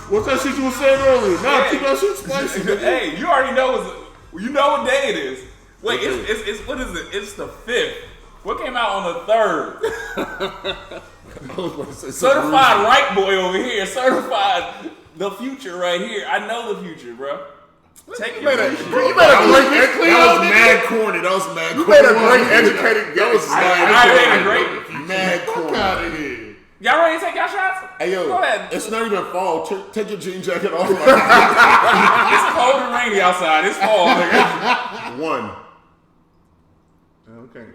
What's that shit you were saying earlier? Nah, keep that shit spicy. Hey, you already know what day it is. Wait, it's what is it? It's the 5th. What came out on the 3rd? Certified right boy over here. Certified the future right here. I know the future, bro. Take it. You made a great That was mad corny. You made a great educated guess. I made a great mad corny. Out of here. Y'all ready to take y'all shots? Hey yo, go ahead. It's not even fall. Take your jean jacket off. It's cold and rainy outside. It's fall. One. Okay.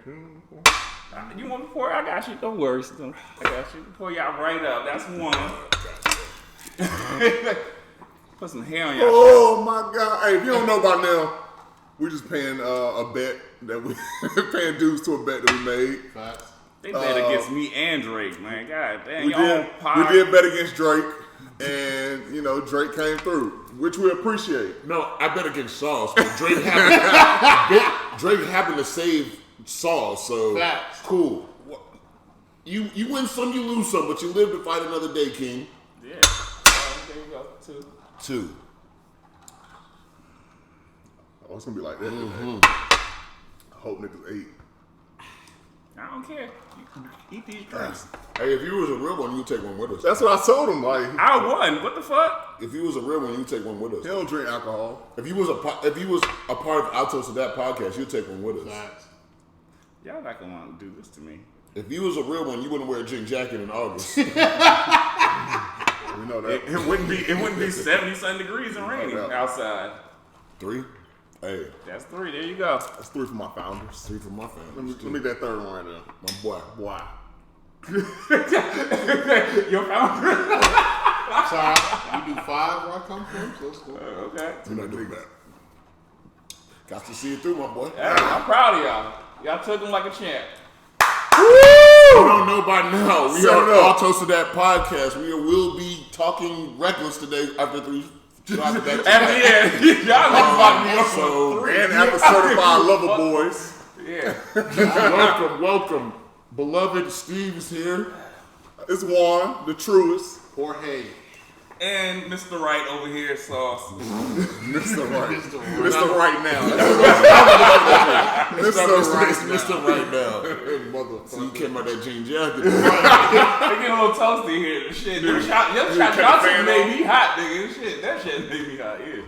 You want me to pour? I got you. Don't worry. I got you. Pour y'all right up. That's one. Put some hair on y'all. Oh my God! Hey, if you don't know by now, we just paying a bet that we paying dues to a bet that we made. Facts. They bet against me and Drake, man. God damn. We did bet against Drake, and Drake came through, which we appreciate. No, I bet against Sauce. Drake happened to save Sauce, so Facts. Cool. You win some, you lose some, but you live to fight another day, King. Yeah. There you go. Two. Oh, it's gonna be like that today. I hope niggas ate. I don't care. You eat these drinks. Hey, if you was a real one, you take one with us. That's what I told him. Like, I won. What the fuck? If you was a real one, you take one with us. he don't drink alcohol. If you was a part of Altos of that podcast, you'd take one with us. Facts. Y'all not gonna want to do this to me. If you was a real one, you wouldn't wear a jean jacket in August. We know that. It wouldn't be 70-something degrees and raining outside. 3. Hey, that's 3. There you go. That's 3 for my founders. 3 for my family. Let me that third one right now. My boy. Your founder. I'm sorry. We do 5 where I come from, so it's cool. Okay. You're not doing that. Got to see it through, my boy. Hey, I'm proud of y'all. Y'all took him like a champ. Woo! You don't know by now. We are Altos of that podcast. We will be talking reckless today after 3. Y'all gonna fuck me up for 3. And after certified lover boys. Yeah. Welcome. Beloved Steve is here. It's Juan, the truest. Jorge. And Mr. Right over here, Sauce. Mr. Right. Mr. Right now. Mr. Right now. So you came out that jean jacket. They get a little toasty here. Shit, your shot Johnson made me hot, nigga. Shit, that shit made me hot, yeah.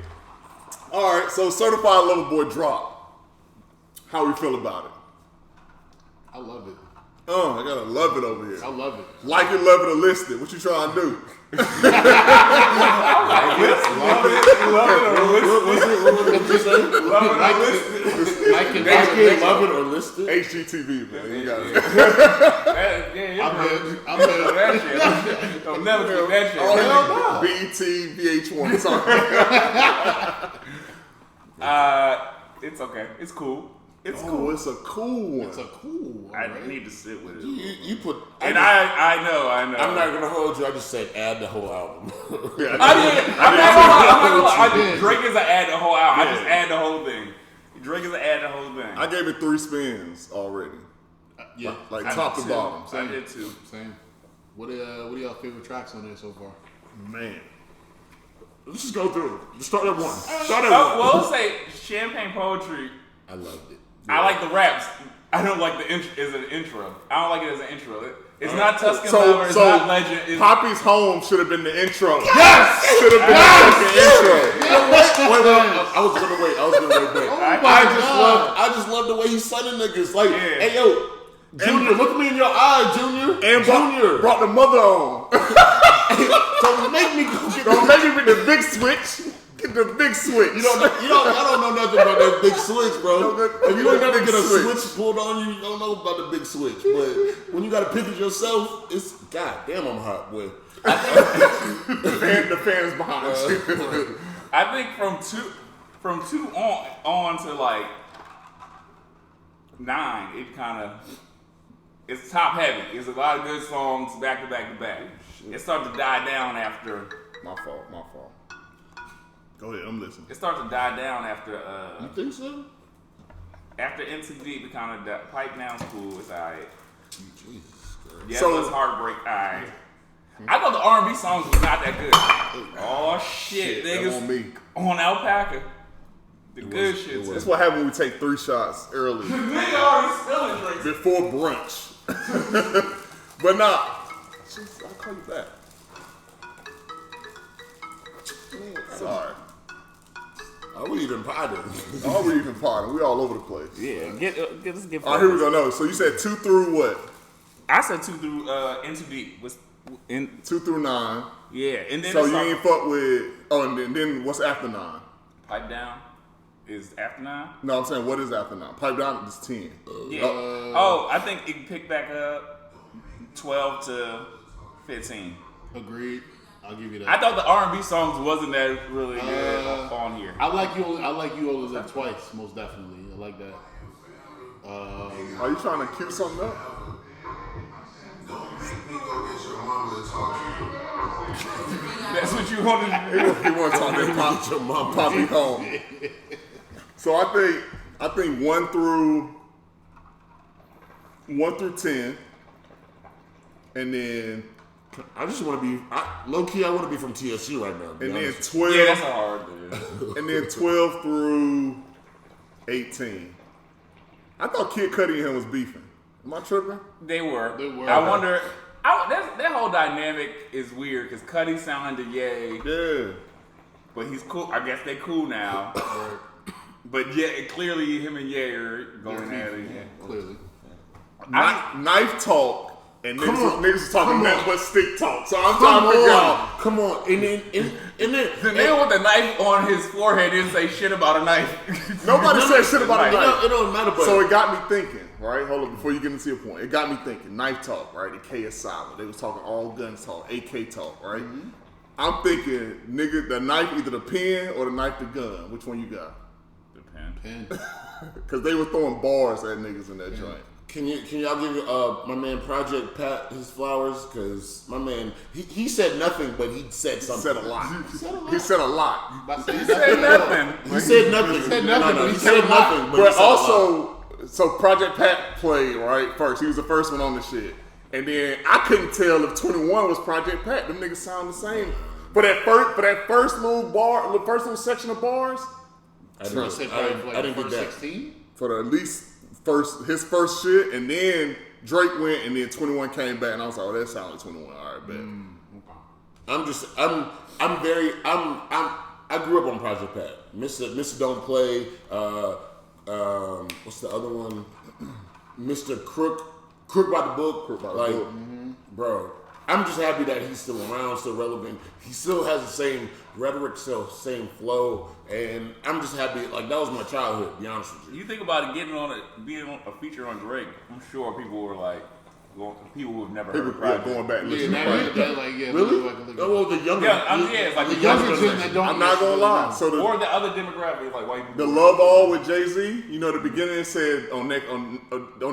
All right, so certified lover boy drop. How we feel about it? I love it. Oh, I gotta love it over here. I love it. Like it, love it, or list it. What you trying to do? What was you saying? Love it or list it? HGTV, man. You got it. I'm good at that shit. Don't never do that shit. BET, VH1. Sorry. It's okay. It's cool. It's cool. It's a cool one. It's a cool one. I need to sit with it. You put. I know. I'm not gonna hold you. I just said add the whole album. I'm not gonna lie. Drake is an add the whole album. I just add the whole thing. Drake is an add the whole thing. I gave it 3 spins already. Yeah. Like top to bottom. I did too. Same. What are y'all favorite tracks on there so far? Man. Let's just go through it. Just start at 1. Well, let's say Champagne Poetry. I loved it. I like the raps. I don't like the intro. As an intro. I don't like it as an intro. It's not Tuscan Lover. It's not Legend. Poppy's Home should have been the intro. Yes! Should have been the intro. Wait. I was gonna wait. I just love the way he's sunning niggas. Like, hey yo, Junior, look at me in your eye, Junior. And Junior brought the mother on. So make me go get Don't make me with the big switch. Get the big switch. I don't know nothing about that big switch, bro. If you ain't never get a switch pulled on you, you don't know about the big switch. But when you gotta pick it yourself, it's goddamn I'm hot, boy. The fans behind you. I think from two on to like 9, it's top heavy. It's a lot of good songs back to back to back. It started to die down after. My fault. Go ahead, I'm listening. It started to die down after. You think so? After Into Deep, it kind of pipe down cool. It's alright. Jesus Christ. Yeah, so it's Heartbreak. Alright. I thought the R&B songs was not that good. Oh shit, That niggas on me. on Alpaca. The good shit. That's what happened when we take 3 shots early Nigga already spilling drinks. before brunch. But nah, I'll call you back. Sorry. Are we even potting? Are we even partying? We all over the place. Yeah, get us get. All right, here we go. No, so you said 2 through what? I said 2 through Into Deep was in. 2 through 9. Yeah, and then So it's you like ain't fuck with. Oh, and then what's after 9? Pipe Down is after 9. No, I'm saying what is after 9? Pipe down is 10. Yeah. Oh, I think it can pick back up 12 to 15. Agreed. I'll give you that. I thought the R&B songs wasn't that really good on here. I like you all that twice, most definitely. I like that. Are you trying to cue something up? That's what you wanted to do. He wants to talk that Your mom. Poppy home. So I think 1 through 10, and then I just want to be low key. I want to be from TSU right now. and then honest. 12, Yeah, that's a hard dude. and then 12 through 18. I thought Kid Cudi and him was beefing. Am I tripping? They were. They were. I wonder. That whole dynamic is weird because Cudi sounded Ye, Yeah. but he's cool. I guess they cool now. But yeah, clearly him and Ye are going at it. Clearly. Knife talk. And niggas was talking Come nothing on. but stick talk. So I'm trying to figure out. Come on, and then The nigga with the knife on his forehead didn't say shit about a knife. Nobody said shit about a knife. It don't matter. But So it got me thinking, right? Hold on, before you get into your point. It got me thinking, knife talk, right? The K is solid. They was talking all guns talk, AK talk, right? Mm-hmm. I'm thinking, nigga, the knife, either the pen or the knife the gun. Which one you got? Depends. Pen. Because they were throwing bars at niggas in that joint. Can y'all give my man Project Pat his flowers? Because my man, he said nothing, but he said He something. said a lot. He said a lot. He Said nothing. He said nothing. He said nothing, No, but he he said said nothing. But, he But said a lot. also, so Project Pat played, right, first. He was the first one on the shit. And then I couldn't tell if 21 was Project Pat. Them niggas sound the same. For that first little bar, the first little section of bars, I didn't get that. 16. for the at least his first shit, and then Drake went, and then 21 came back, and I was like, oh, that sounded like 21. All right, bet. I grew up on Project Pat. Mr. Don't Play. What's the other one? Mr. Crook by the Book. Crook by the like, Book. Bro, I'm just happy that he's still around, still relevant. He still has the same rhetoric, still same flow, and I'm just happy. Like, that was my childhood, to be honest with you. You think about it, being on a feature on Drake. I'm sure people were like, people who have never heard of People yeah, Project. going back and Yeah, listening to now Project that, Pat. like, yeah. Really? Look Oh, well, the younger, It's like the the younger younger gen that don't. I'm not gonna lie. know. So or the other demographic, like white people. the Love All with Jay-Z, you know, the beginning it said on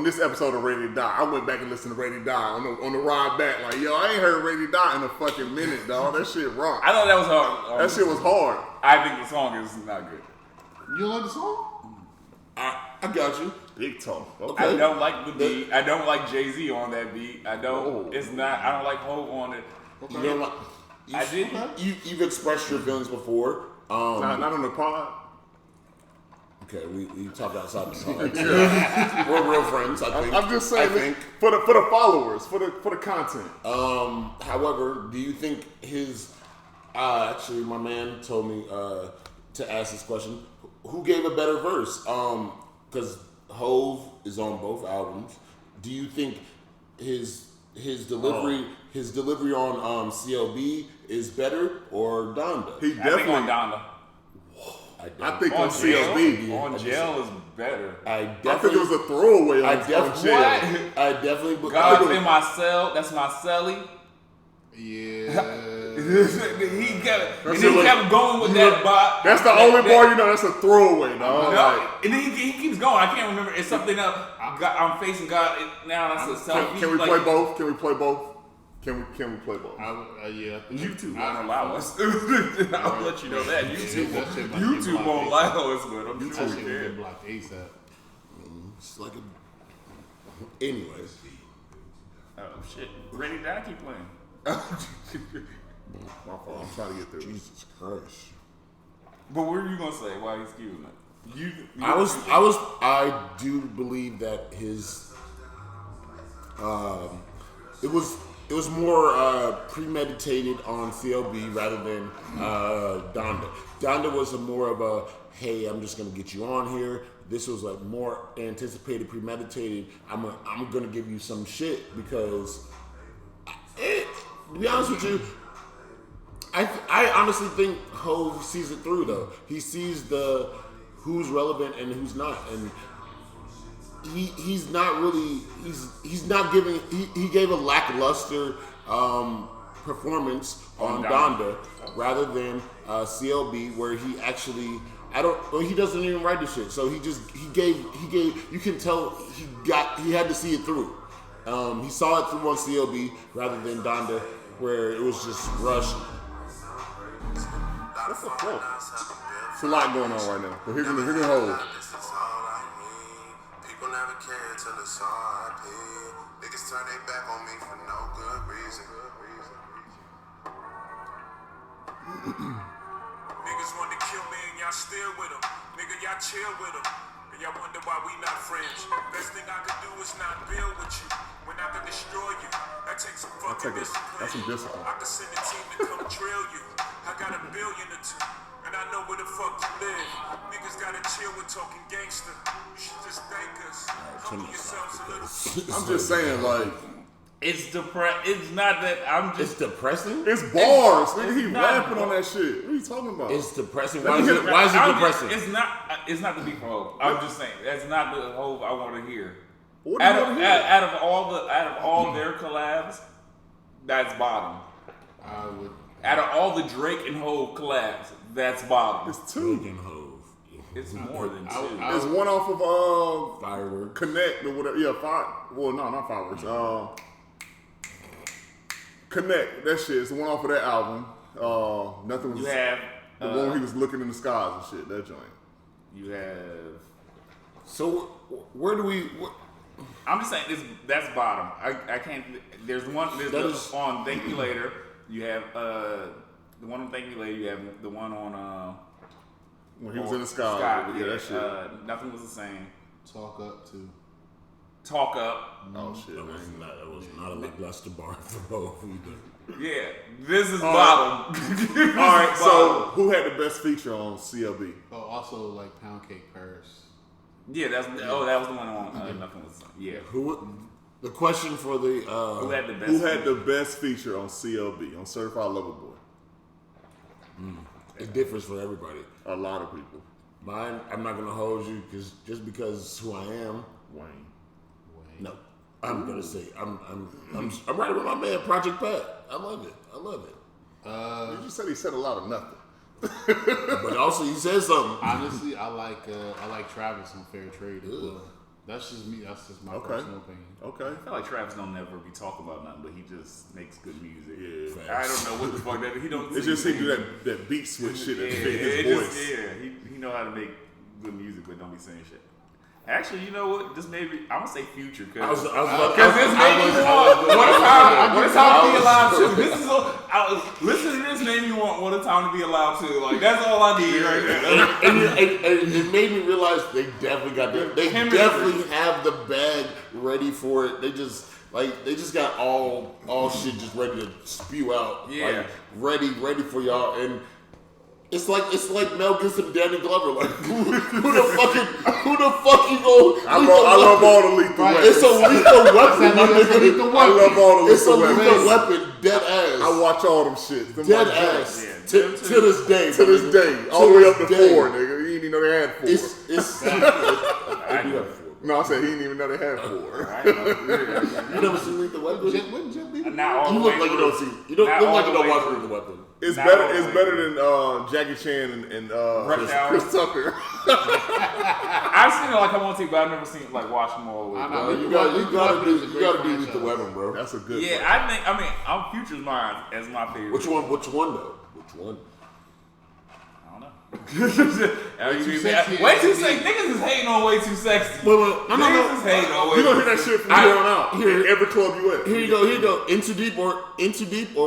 this episode of Ready to Die, I went back and listened to Ready to Die on the ride back, like, yo, I ain't heard Ready to Die in a fucking minute, dog. That shit rock. I thought that was hard. That shit was hard. I think the song is not good. You don't like the song? I got you. Big talk. I Okay. don't like the beat. I don't like Jay-Z on that beat. I don't. Oh. It's not. I don't like Hov on it. You know, like, I did. You've expressed your feelings before. Not on the pod. Okay, we talked outside the pod. We're real friends, I think. I'm just saying, I think. for the followers, for the content. However, do you think his? Actually, my man told me to ask this question. Who gave a better verse? Because Hov is on both albums. Do you think his delivery on CLB is better or Donda? He I think definitely. on Donda. I think on Jail. CLB. On Jail is better. I I think definitely. it was a throwaway I on definitely. jail. I definitely. God's in my cell. That's my celly. Yeah. he kept it, kept going with that bot. That's the only bar you know. That's a throwaway, dog. No, Like, and then he keeps going. I can't remember. It's something else. I'm facing God now. That's a selfie. can we like, play both? Can we play both? Can we play both? Yeah. I think YouTube I won't allow us. I'll let you know that. YouTube won't allow us, but I'm That sure shit we will get can. blocked ASAP. It's like a. Anyways. Oh shit! Ready to Die keep playing. My fault. I'm trying to get through. Jesus Christ. But what are you gonna say? Why he's cute? I do believe that his it was more premeditated on CLB rather than Donda. Donda was more of a, hey, I'm just gonna get you on here. This was like more anticipated, premeditated. I'm gonna give you some shit because, to be honest with you, I honestly think Hov sees it through though. He sees the who's relevant and who's not, and he's not really he's not giving. He gave a lackluster performance on Donda rather than CLB, where he actually he doesn't even write the shit. So he gave. You can tell he had to see it through. He saw it through on CLB rather than Donda, where it was just rushed. What's the fuck? It's a lot going on right now. But here's the whole. People never care till it's RIP. Niggas turn their back on me for no good reason. Niggas want to kill me and y'all still with them. Nigga, y'all chill with them. And y'all wonder why we not friends. Best thing I could do is not build with you. When I can destroy you, that takes some fucking discipline. That's some discipline. I can send a team to come trail you. I got $1 billion or two, and I know where the fuck you live. Niggas gotta chill with talking gangster. You should just thank us. Humble yourselves a little. I'm just saying, like, It's It's not that I'm It's just. depressing. it's bars. Nigga, he not rapping on that shit. What are you talking about? It's depressing. Let me hit it. Why is it I'm depressing? It's not. It's not the beat for Hov. I'm just saying that's not the Hov I want to hear. What do you Out want of, to hear? out of all their collabs, that's bottom. I would. Out of all the Drake and Hov collabs, that's bottom. It's two. Drake and Hov. It's more than two. It's one off of Fireworks. Connect or whatever. Yeah, well, no, not Fireworks. Connect. That shit. It's the one off of that album. Nothing was. You have the one where he was looking in the skies and shit. That joint. you have. So where do we? I'm just saying that's bottom. I can't. There's one. There's That the, is- on Thank You Later. You have the one on Thank You Later. You have the one on When he was in the sky. Yeah, that shit. Nothing was the same. Talk up to. Talk Up. Oh shit, That man. was not a lackluster bar for Hov either. Yeah, this is bottom. All right, so who had the best feature on CLB? Oh, also like Pound Cake Paris. Yeah, that was the one on Nothing was the Same. Yeah. The question for the Who had the best? Who had the best feature on CLB on Certified Lover Boy? it differs for everybody. A lot of people. Mine, I'm not gonna hold you because who I am. Wayne. No, I'm gonna say I'm right with my man Project Pat. I love it. You just said he said a lot of nothing. But also he said something. Honestly, I like Travis on Fair Trade as well. That's just me. That's just my personal opinion. Okay. I feel like Travis don't never be talking about nothing, but he just makes good music. Yeah. I don't know what the fuck that he don't. It's just he do that beat switch shit that fit his it voice. he know how to make good music, but don't be saying shit. Actually, you know what? Just maybe I'm gonna say Future because This this made me want What a Time to Be Alive too. This is listen to this made me want What a Time to Be Alive too. Like that's all I need right now. and it made me realize they definitely got they Chemistry. definitely have the bag ready for it. They just got all shit just ready to spew out. Yeah. Like, ready for y'all. And it's like Mel Gibson and Danny Glover. Like who the fuck you go? I love all the lethal weapons. It's a lethal weapon, my nigga. I love all the It's a lethal lethal weapons. weapon, dead ass. I watch all them shit. Them Dead my ass. joints. To this day. To this day. All the way up to this day. 4, nigga. You didn't even know they had 4. It's they do have 4. No, I said he didn't even know they had 4. You never seen Lethal Weapon? Wouldn't Jet Li? Not all You the look way like you through. don't see. You don't Not look all like you the don't way watch through. Lethal Weapon. It's Not better. all the It's way better than Jackie Chan and Rush Hour. Chris Tucker. I've seen it like I want to, but I've never seen like watch them all the way. I know. through. You gotta do It's a great Lethal franchise. Weapon, bro. That's a good. Yeah, one. I'm Future's mine as my favorite. Which one though? Which one? I don't know. Way too sexy. Niggas is hating on way too sexy. No. Niggas is hating on way You too gonna hear that shit from here on out. Here. Every club you at. Here you go. Into deep or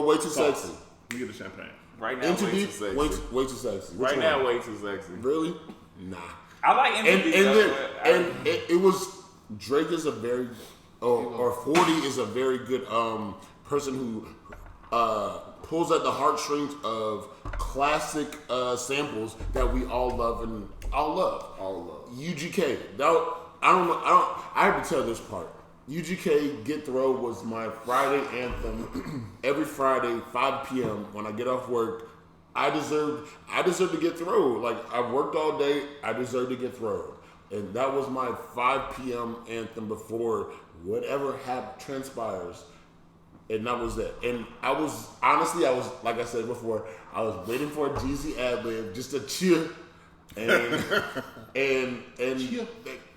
way too sexy. Let me get the champagne. Right now, Into way deep, too sexy. way too sexy. Which Right one? now, way too sexy. Really? Nah. I like Into Deep. It was Drake is a very or 40 is a very good person who pulls at the heartstrings of classic samples that we all love and all love. UGK. I have to tell this part. UGK Get Throw was my Friday anthem. Every Friday, 5 p.m. when I get off work, I deserve to get thrown. Like, I've worked all day, I deserve to get thrown. And that was my 5 p.m. anthem before whatever transpires. And that was it. And I was like I said before, I was waiting for a Jeezy ad-lib just to cheer. And it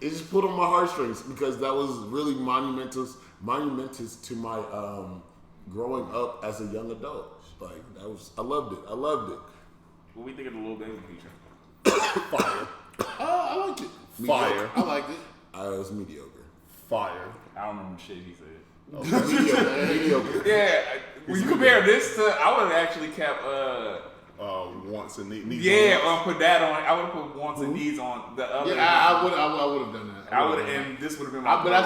just put on my heartstrings because that was really monumentous to my growing up as a young adult. Like, I loved it. What we think of the Lil Baby feature? Fire. I liked it. Fire. I liked it. It was mediocre. Fire. I don't remember shit he said. Mediocre. Yeah, when you compare this to, I would have actually kept Wants and needs. Yeah, put that on. I would have put wants and needs on the other. Yeah, I would have done that. I would have, and this would have been my. But I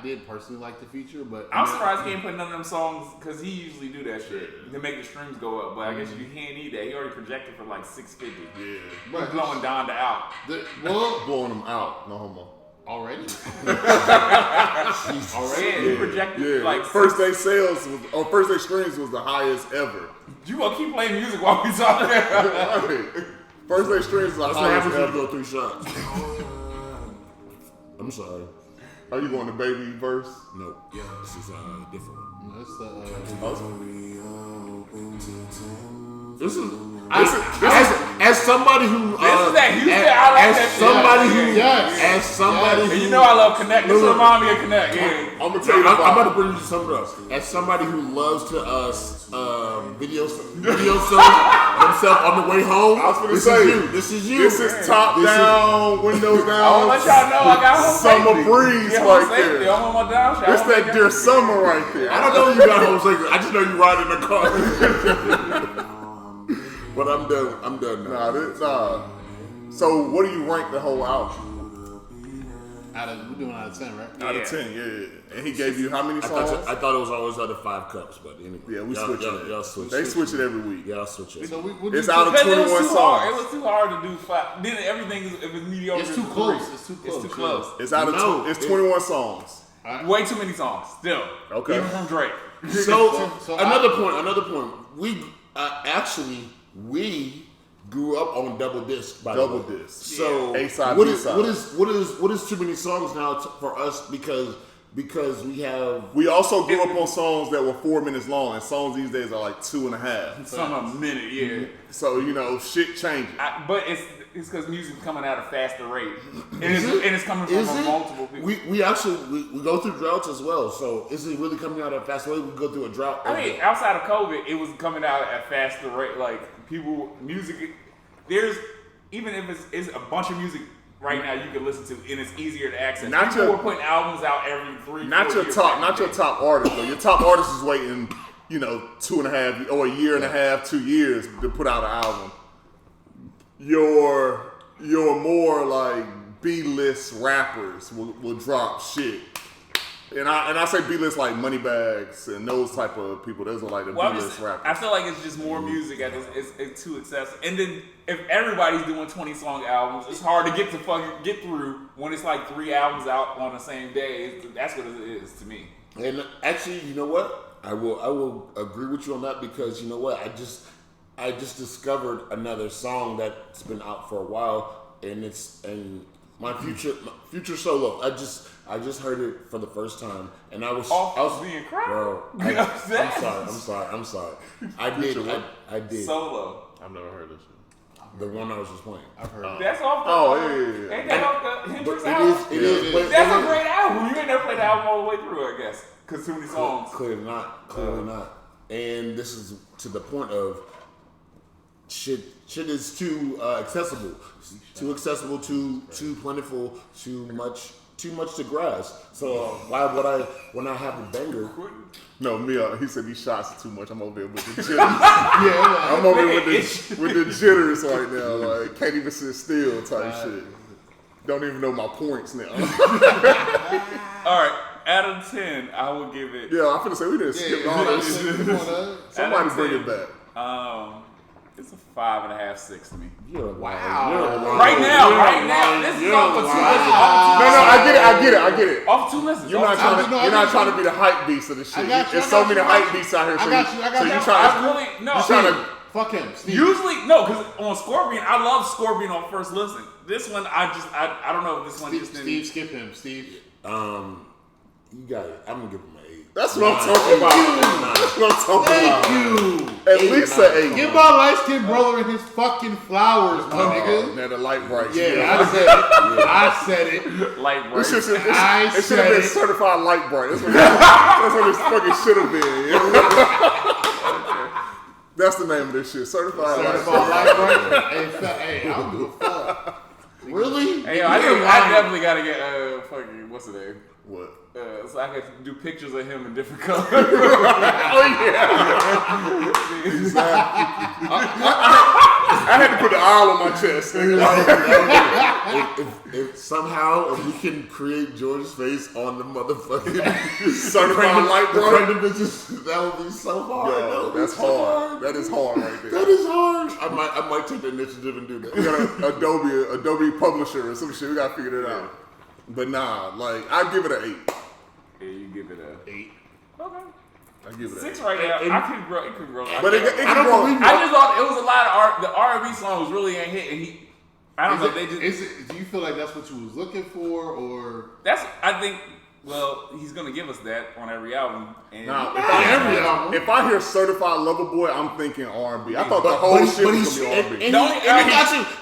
did personally like the feature, but I'm surprised he ain't put none of them songs because he usually do that shit to make the streams go up. But I guess you can't need that. He already projected for like 650. Yeah, He's blowing Donda out. blowing them out. No homo. Already? Already? He projected like first day sales first day streams was the highest ever. You gonna keep playing music while we talking? Right. First day streams was the That's what highest happens when ever. you go 3 shots. I'm sorry. Are you going to baby verse? Nope. Yeah, this is a different one. That's This is as somebody who This is that Houston. I like that shit. as somebody And who you know I love Connect. This remind me of Connect. Yeah. I'm gonna tell you. I'm about to bring you to something else. As somebody who loves to video himself on the way home. I was gonna This say, is you. This is you. This is top down, windows down. I want to let y'all know I got home Summer safety. breeze Yeah, right home safety. there. I'm on my down shower. It's that dear summer right there. I don't know you got home safety. I just know you ride in the car. But I'm done now. So what do you rank the whole album? we're doing out of 10, right? Out of 10, yeah. And he gave you how many songs? I thought it was always out of 5 cups, but anyway. Yeah, we switch it. Y'all switch They it. switch it every week. Y'all switch it. So It's out of Because 21 it was too songs. hard. It was too hard to do 5. Then everything is, if it's mediocre, It's too close. It's too close. It's out of No, it's 21 songs. Way too many songs. Still. Okay. Even from Drake. So another point. We grew up on double disc. By Double the way. disc. So A-side, what B-side. is too many songs now for us because we have. We also grew up on songs that were 4 minutes long, and songs these days are like 2.5. Some a minute, yeah. So shit changes. But it's because music's coming at a faster rate, and it's coming from multiple people. We go through droughts as well. So is it really coming out at a faster rate? We go through a drought. I mean, outside of COVID, it was coming out at a faster rate. Like music. There's even if it's a bunch of music right now you can listen to, and it's easier to access. People were putting albums out every 3. Not your top artist though. Your top artist is waiting, 2.5 or a year and a half, 2 years to put out an album. Your more like B-list rappers will drop shit. And I say B-list like Moneybags and those type of people. Those are like the B-list rappers. I feel like it's just more music. It's too excessive. And then if everybody's doing 20-song albums, it's hard to get through when it's like 3 albums out on the same day. That's what it is to me. And actually, you know what? I will agree with you on that because you know what? I just discovered another song that's been out for a while, and my future solo. I just heard it for the first time, and I was being crowd. Bro, I'm sorry. I did. Solo. I've never heard this shit. The one I was just playing. I've heard That's off the. yeah. Ain't that off the Hendrix But album? it is. But That's a great album. You ain't never played the album all the way through, I guess, because too many songs. Clearly not. And this is to the point of shit is too accessible, too plentiful, too much to grasp. So why would I when I have a banger? No, he said these shots are too much. I'm over there with the jitters. I'm over there with the jitters right now. Like can't even sit still type shit. Don't even know my points now. All right, out of 10, I will give it. Yeah, I'm finna say we didn't skip all that shit. Somebody bring it back. It's a 5.5, 6 to me. Wow. Right now, this is off of 2 listens. No, I get it. Off 2 listens. You're not trying to be the hype beast of the shit. There's so many hype beasts out here. So you trying to fuck him. Steve. Usually, no, because on Scorpion, I love Scorpion on first listen. This one, I don't know if this one just didn't. Steve, skip him. Steve. You got it. I'm gonna give him an 8. That's what I'm talking about. That's what I'm talking about. Thank you. At least an 8. Give my light skinned brother and his fucking flowers, my nigga. Man, the light bright. Yeah, I said it. Light bright. It should have been certified light bright. That's what it fucking should have been. That's the name of this shit. Certified light bright. Hey, I don't give a fuck. Really? Hey, I definitely gotta get fucking what's the name? What? So I could do pictures of him in different colors. Oh yeah. I had to put the owl on my chest. If somehow we can create George's face on the motherfucking certified light bright, that would be so hard. Yo, that's hard. That is hard right there. That is hard. I might take the initiative and do that. We got an Adobe publisher or some shit. We gotta figure it out. But nah, like I give it an 8. Yeah, you give it a 8. Okay. I give it 6 an 8. right now. It could grow. But it can grow. I just thought it was a lot of the R&B song was really a hit, and I don't know. Do you feel like that's what you was looking for, or I think. Well, he's gonna give us that on every album. And if I hear Certified Lover Boy, I'm thinking R&B. I thought the whole shit was gonna be R&B.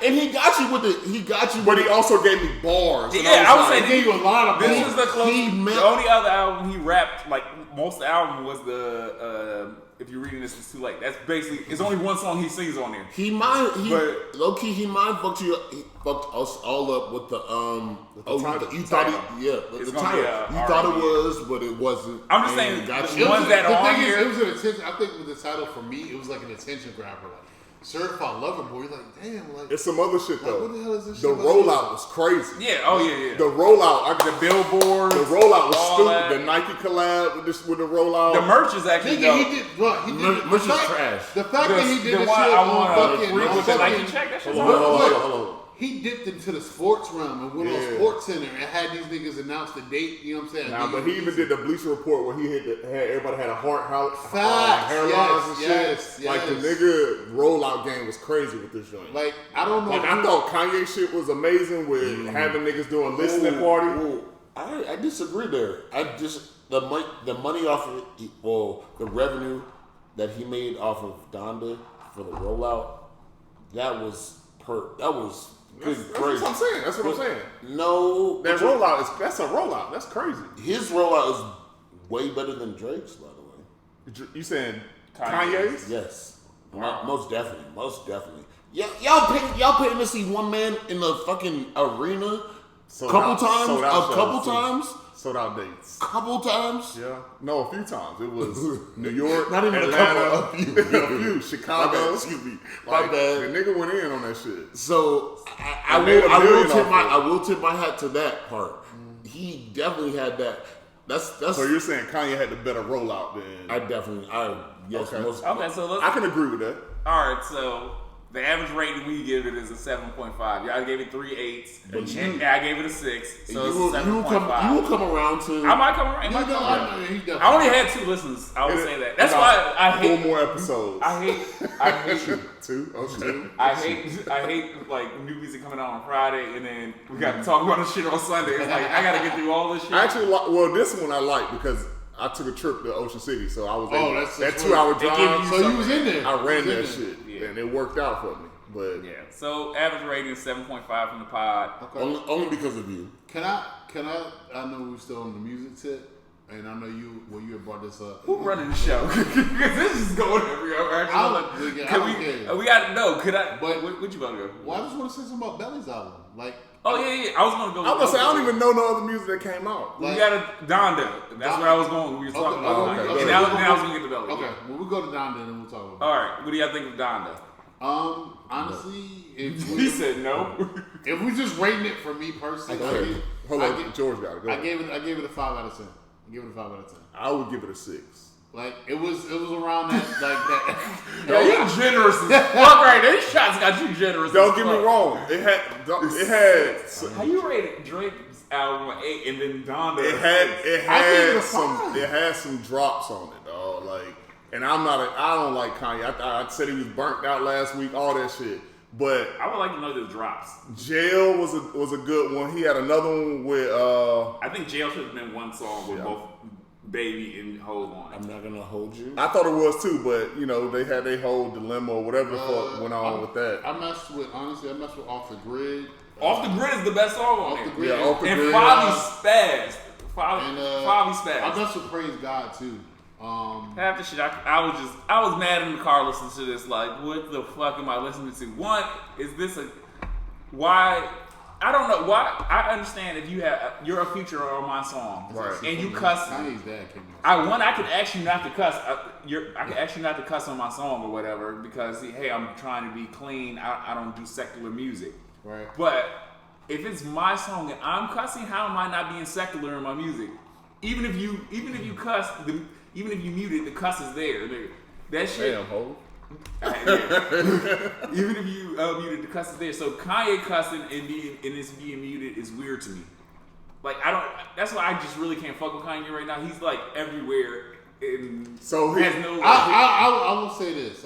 And he got you with it. He got you. But he also gave me bars. Yeah, I would say he gave you a lot of. This was the closest. The only other album he rapped, like most of the album, was the. If you're reading this, it's too late. That's basically. It's only one song he sings on there. He low key. He fucked us all up with the title. You thought the title. You thought it was, but it wasn't. I'm just saying the ones that are on here. It was an attention. I think with the title for me, it was like an attention grabber. Like Certified Lover Boy. You're like, damn. Like it's some other shit though. What the hell is this? The rollout was crazy. Yeah. Oh yeah. The rollout. The billboard. The rollout was stupid. The Nike collab with the rollout. The merch is actually dope. He did merch is trash. The fact that he did the this one shit I on fucking with the Nike check. That shit's hold on. He dipped into the sports realm and went on Sports Center and had these niggas announce the date. You know what I'm saying? Nah, but he even did the Bleacher Report where he had everybody had a hairlines and shit. Yes. Like the nigga rollout game was crazy with this joint. Like I don't know. Like I thought Kanye shit was amazing with having niggas doing listening party. I disagree there. The money off of it, the revenue that he made off of Donda for the rollout, that was good. That's what I'm saying. That's what I'm saying. No, that's a rollout. That's crazy. His rollout is way better than Drake's, by the way. You saying Kanye's? Yes, most definitely. Yeah, y'all paying to see one man in the fucking arena Sold couple out times. Sold out dates. Couple times? Yeah. No, a few times. It was New York, not even Atlanta, a few. Chicago. Excuse me. My bad. The nigga went in on that shit. So I will tip my hat to that part. He definitely had that. That's. So you're saying Kanye had the better rollout than? Yes. Okay. So I can agree with that. All right. So the average rating we give it is a 7.5. Y'all gave it 3 8s. And I gave it a 6. So it's 7.5. You will come around to. I might come around. I only had 2 listens. I would say that. That's why I hate 4 more episodes. I hate 2. Okay. I hate like new music coming out on Friday and then we got to talk about this shit on Sunday. It's like I gotta get through all this shit. Actually, this one I like because I took a trip to Ocean City, so I was that 2-hour drive. So you was in there. I ran that shit, and it worked out for me. But yeah, so average rating is 7.5 from the pod. Okay. Only because of you. Can I know we're still on the music tip. and I know you had brought this up. Who running the show? Because this is going everywhere. We got to know. Could I? But what you want to go? Well, I just want to say something about Belly's album. Like, oh yeah. I was going to go. I was gonna say I don't even know no other music that came out. We got a Donda. That's where I was going. We were talking about. Okay. And now I was going to get the Belly. Okay, well, we go to Donda and then we'll talk about it. All right. What do y'all think of Donda? Honestly, He said no. If we just rating it for me personally, Hold on, George got it. Go I ahead. gave it a 5 out of 10. I gave it a 5 out of 10. I would give it a 6. Like it was around that that. Yo, you generous as fuck right there. These shots got you generous. Don't get me wrong. It had. How you rated Drake's album 8 and then Donda? It had some drops on it, dog. Like, and I don't like Kanye. I said he was burnt out last week. All that shit. But I would like to know the drops. Jail was a good one. He had another one with. I think Jail should have been one song with both Baby and Hold on. I'm not gonna hold you. I thought it was too, but they had their whole dilemma or whatever the fuck went on with that. I messed with Off the Grid. Off the Grid is the best song on Off the there. Grid. Yeah, Off the And Grid. Favi spazzed. Favi spazzed. I messed with Praise God too. Half the shit, I was mad in the car listening to this. Like, what the fuck am I listening to? One, is this why? I don't know why. I understand if you're a feature on my song, right? And you cuss. Kanye's dad came out. I could ask you not to cuss. I could ask you not to cuss on my song or whatever because hey, I'm trying to be clean. I don't do secular music, right? But if it's my song and I'm cussing, how am I not being secular in my music? Even if you cuss, even if you mute it, the cuss is there. That shit. Damn, ho. Even if you muted, the cuss is there. So Kanye cussing and it's being muted is weird to me. Like that's why I just really can't fuck with Kanye right now. He's like everywhere. So he has no. I will say this.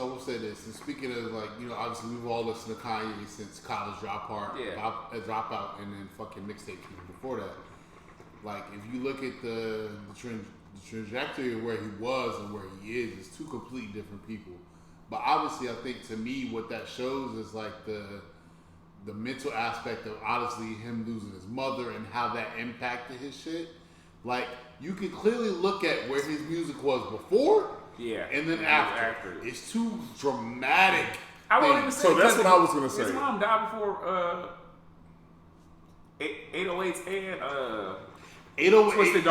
And speaking of obviously we've all listened to Kanye since College Dropout, Dropout, and then fucking mixtape before that. Like if you look at the trajectory of where he was and where he is, it's two completely different people. But obviously, I think to me, what that shows is like the mental aspect of honestly him losing his mother and how that impacted his shit. Like you can clearly look at where his music was before, and then after. It's too dramatic. I won't even say. So that's what I was gonna say. His mom died before 808s and 808.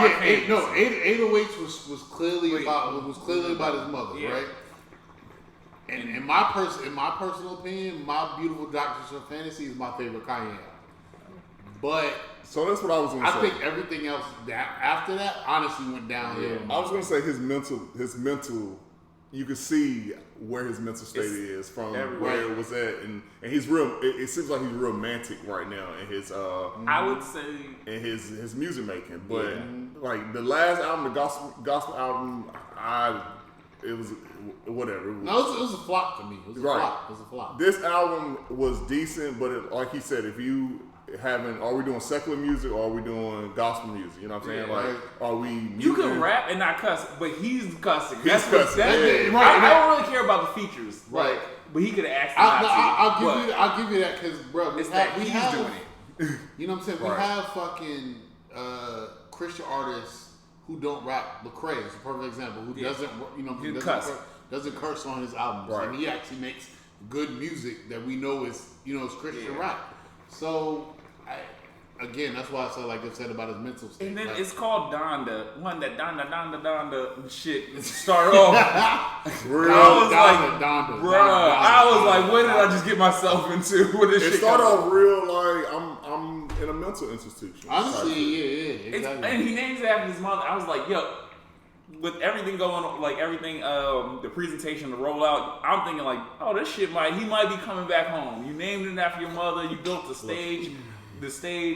808s was clearly about his mother, right? And in my personal opinion, My Beautiful Darkness of Fantasy is my favorite Kanye album. But so that's what I was going to say. I think everything else after that honestly went downhill. I was going to say his mental. You can see where his mental state is from where it was at, and he's real. It seems like he's romantic right now in his. I would say in his music making, but like the last album, the gospel album, it was whatever. No, it was a flop to me. It was a flop. This album was decent, but like he said, if you are we doing secular music or are we doing gospel music? You know what I'm saying? Like, are we? You can rap and not cuss, but he's cussing. He's cussing. I don't really care about the features, right? But he could have asked. I'll give you that because, bro, we have doing it. You know what I'm saying? We have fucking Christian artists who don't rap. Lecrae is a perfect example. Who doesn't curse on his albums, and he actually makes good music that we know is Christian rap. So, that's why I said like I said about his mental state. And then it's called Donda. One that Donda shit started off. Donda. I was like, what did I just get myself into? With this it shit started off real like I'm in a mental institution. Honestly, yeah, exactly. And he names it after his mother. I was like, yo. With everything going on, like everything, the presentation, the rollout, I'm thinking like, oh, this shit he might be coming back home. You named it after your mother. You built the stage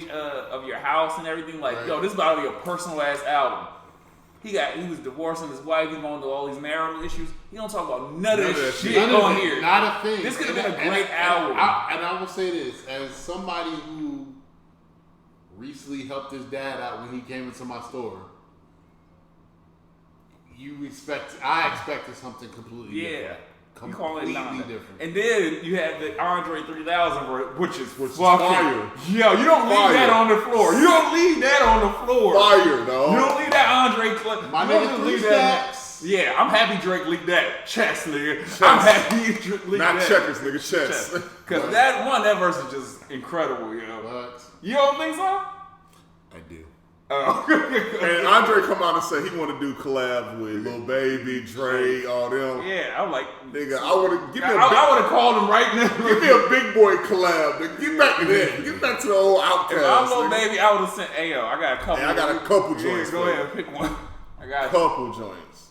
of your house and everything. Like, yo, this is about to be a personal ass album. He was divorcing his wife. He going through all these marital issues. He don't talk about none of this shit on here. Not a thing. This could have been a great album. And I will say this as somebody who recently helped his dad out when he came into my store. I expected something completely different. You call it completely Donda. different. And then you have the Andre 3000, which is fucking fire. Yo, you don't leave that on the floor. You don't leave that on the floor. Fire, dog. You don't leave that Andre clip. My You don't nigga just Three leave that. Stacks. Yeah, I'm happy Drake leaked that chess, nigga. I'm happy Drake leaked Not that. checkers, nigga, chess. Because that verse is just incredible, yo. What? You don't think so? I do. Oh. And Andre come out and say he want to do collab with Lil Baby, Dre, all them. Yeah, I'm like, Nigga, I would have I would have called him right now. give me a big boy collab. Nigga. Get back to that. Get back to the old Outkast. If I'm Lil nigga. Baby, I would have sent, hey yo, I got a couple. Hey, I got a couple joints. Go for ahead, you. pick one. I got Couple joints.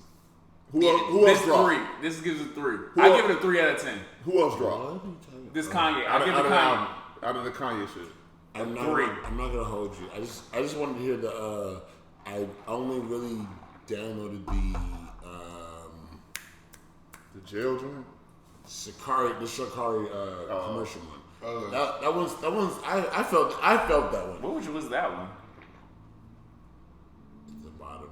Who this else dropped? 3. This gives it 3. Who I else- give it a 3 out of 10. Who else dropped? This Kanye. I Out give of it the Kanye. album. Out of the Kanye shit. I'm not 3. gonna hold you. I just wanted to hear the. I only really downloaded the jail joint. the Shikari commercial one. Oh. That one's I felt that one. What was that one? At the bottom.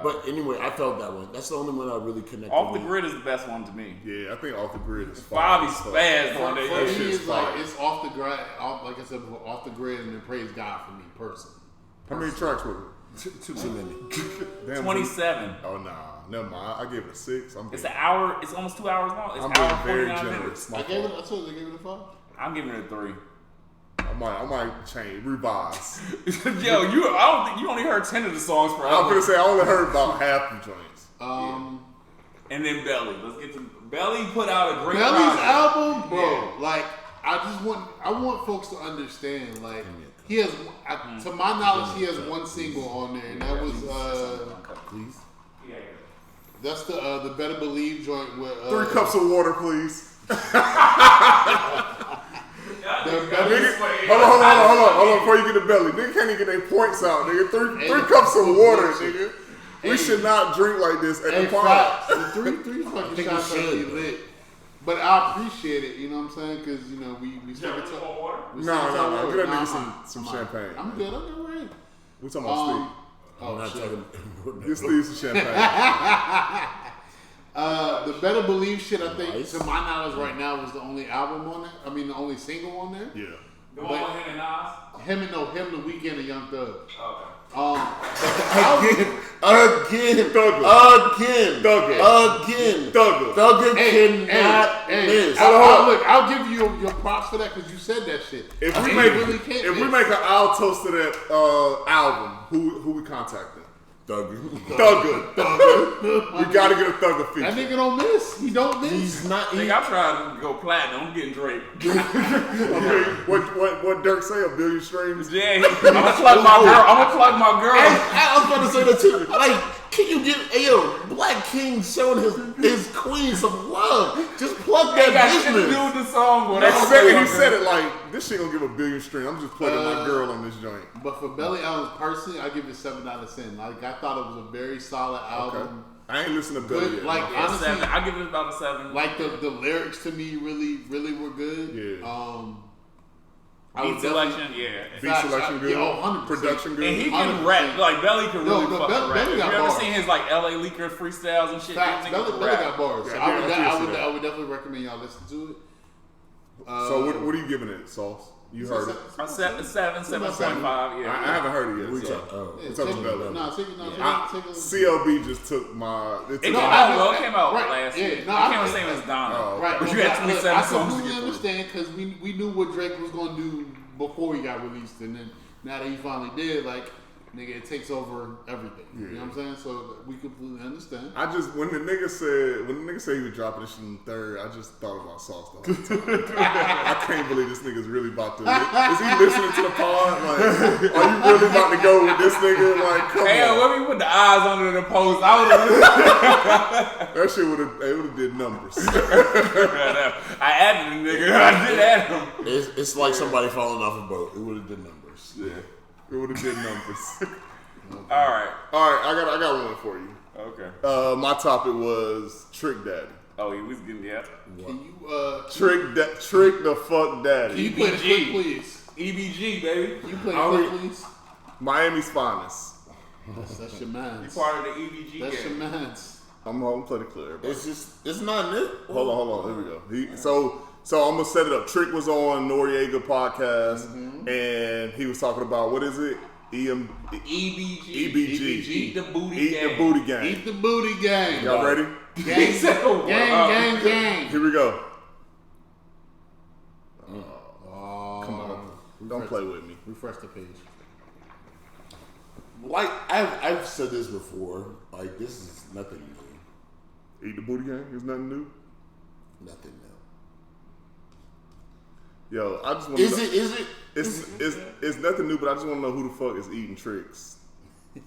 But anyway, I felt that one. That's the only one I really connected Off the with. Grid is the best one to me. Yeah, I think Off the Grid is Bobby fire. spazzed on For that me, shit. it's like fire. it's off the grid. Like I said before, off the grid, and then praise God for me personally. How many tracks were it? Too many. Damn, 27. Oh nah, never mind. I gave it a 6. It's an hour. It's almost 2 hours long. It's I'm an hour being very 49 generous. minutes. My I gave it. fault. I told you I gave it a 5. I'm giving it a 3. I might change, revise. Yo, I don't think you only heard 10 of the songs per I'm gonna album. say I only heard about half the joints. And then Belly. Let's get to Belly. Put out a great Belly's project. album, bro. Yeah. Like I want folks to understand. Like he has, to my knowledge, he has one single on there, and that was Please. Yeah. that's the Better Believe joint with 3 cups of water, please. the Better Nigga, hold on, before you get the Belly. Nigga can't even get their points out, nigga. Three cups of water, nigga. We should not drink like this at the pod. facts. The three fucking shots are really lit. But I appreciate it, you know what I'm saying? Because, you know, we still get to water? No. Get that nigga some champagne. I'm good, right. We talking about I'm not shit. talking. Steve. Get Steve some champagne. The Better Believe shit, I think, Nice. to my knowledge right now, was the only album on there. I mean, the only single on there. Yeah. The one with him and Nas? Him, The Weeknd, and Young Thug. Okay. Thugger cannot miss. I'll give you your props for that because you said that shit. If You we really can't miss. make an I'll toast to that album, who we contacting? Thugger. Thugger. We gotta get a Thugger feature. That nigga don't miss. He don't miss. He's not. I think I'm trying to go platinum. I'm getting Drake. Okay, what Dirk say? 1 billion streams? Yeah, I'm gonna plug my girl. I'm gonna plug my girl. I was about to say that too. Like, can you give Black King showing his queen some love? Just plug Ain't got that shit to do business. with the song. But He said it like, this shit gonna give 1 billion streams. I'm just plugging my girl on this joint. But for Belly albums, personally, I give it 7 out of 10. Like, I thought it was a very solid album. Okay. I ain't listened to Good, Billy yet. like, my fault. Yeah, honestly, 7. I give it about a 7. like the lyrics to me really were good. Yeah. I would Beat selection, yeah. Beat selection good. Yeah, 100%. Production good. And he 100%. can rap. Like Belly can really no, fucking rap. Belly You got ever bars. seen his like LA Leaker freestyles and shit? Facts. That nigga Belly can got rap. bars. So Yeah, I would definitely recommend y'all listen to it. So what are you giving it, Sauce? You heard it. A 7.5. I Yeah. haven't heard it yet. So. Oh. talking about Belly. Take a CLB just took my. It took came my- out. It came out Right, last yeah, year. It no, came I- out the same as Donda. Oh, Right, But you had 27 I songs to completely get through. understand because we knew what Drake was gonna do before he got released, and then now that he finally did, like, nigga, it takes over everything. You know what I'm saying? So we completely understand. I just when the nigga said he was dropping this shit in the 3rd, I just thought about Sauce the whole time. I can't believe this nigga's really about to. Is he listening to the pod? Like, are you really about to go with this nigga? Like, come Hey, on. let me put the eyes under the post. I would have. That shit would have did numbers. I added the nigga. I did add him. It's like somebody falling off a boat. It would have done numbers. Yeah, it would have did numbers. All right. I got one for you. Okay. My topic was Trick Daddy. Oh, he was getting Can you Trick the fuck Daddy. can you play the clip, please? EBG, baby. Can you play the clip, please? Miami's finest. That's your man. You part of the EBG That's your game. man. I'm gonna play the clip. Everybody. It's not new. Hold on. Here we go. So I'm gonna set it up. Trick was on Noriega podcast, and he was talking about what is it? EBG. Eat the booty Eat gang. the booty gang. Eat the booty gang. Y'all ready? Gang. Here we go. Come on. Don't play with me. Refresh the page. Like I've said this before. Like this is nothing new. Eat the booty gang is nothing new. Nothing new. Yo, I just want to It's nothing new, but I just want to know who the fuck is eating Trick's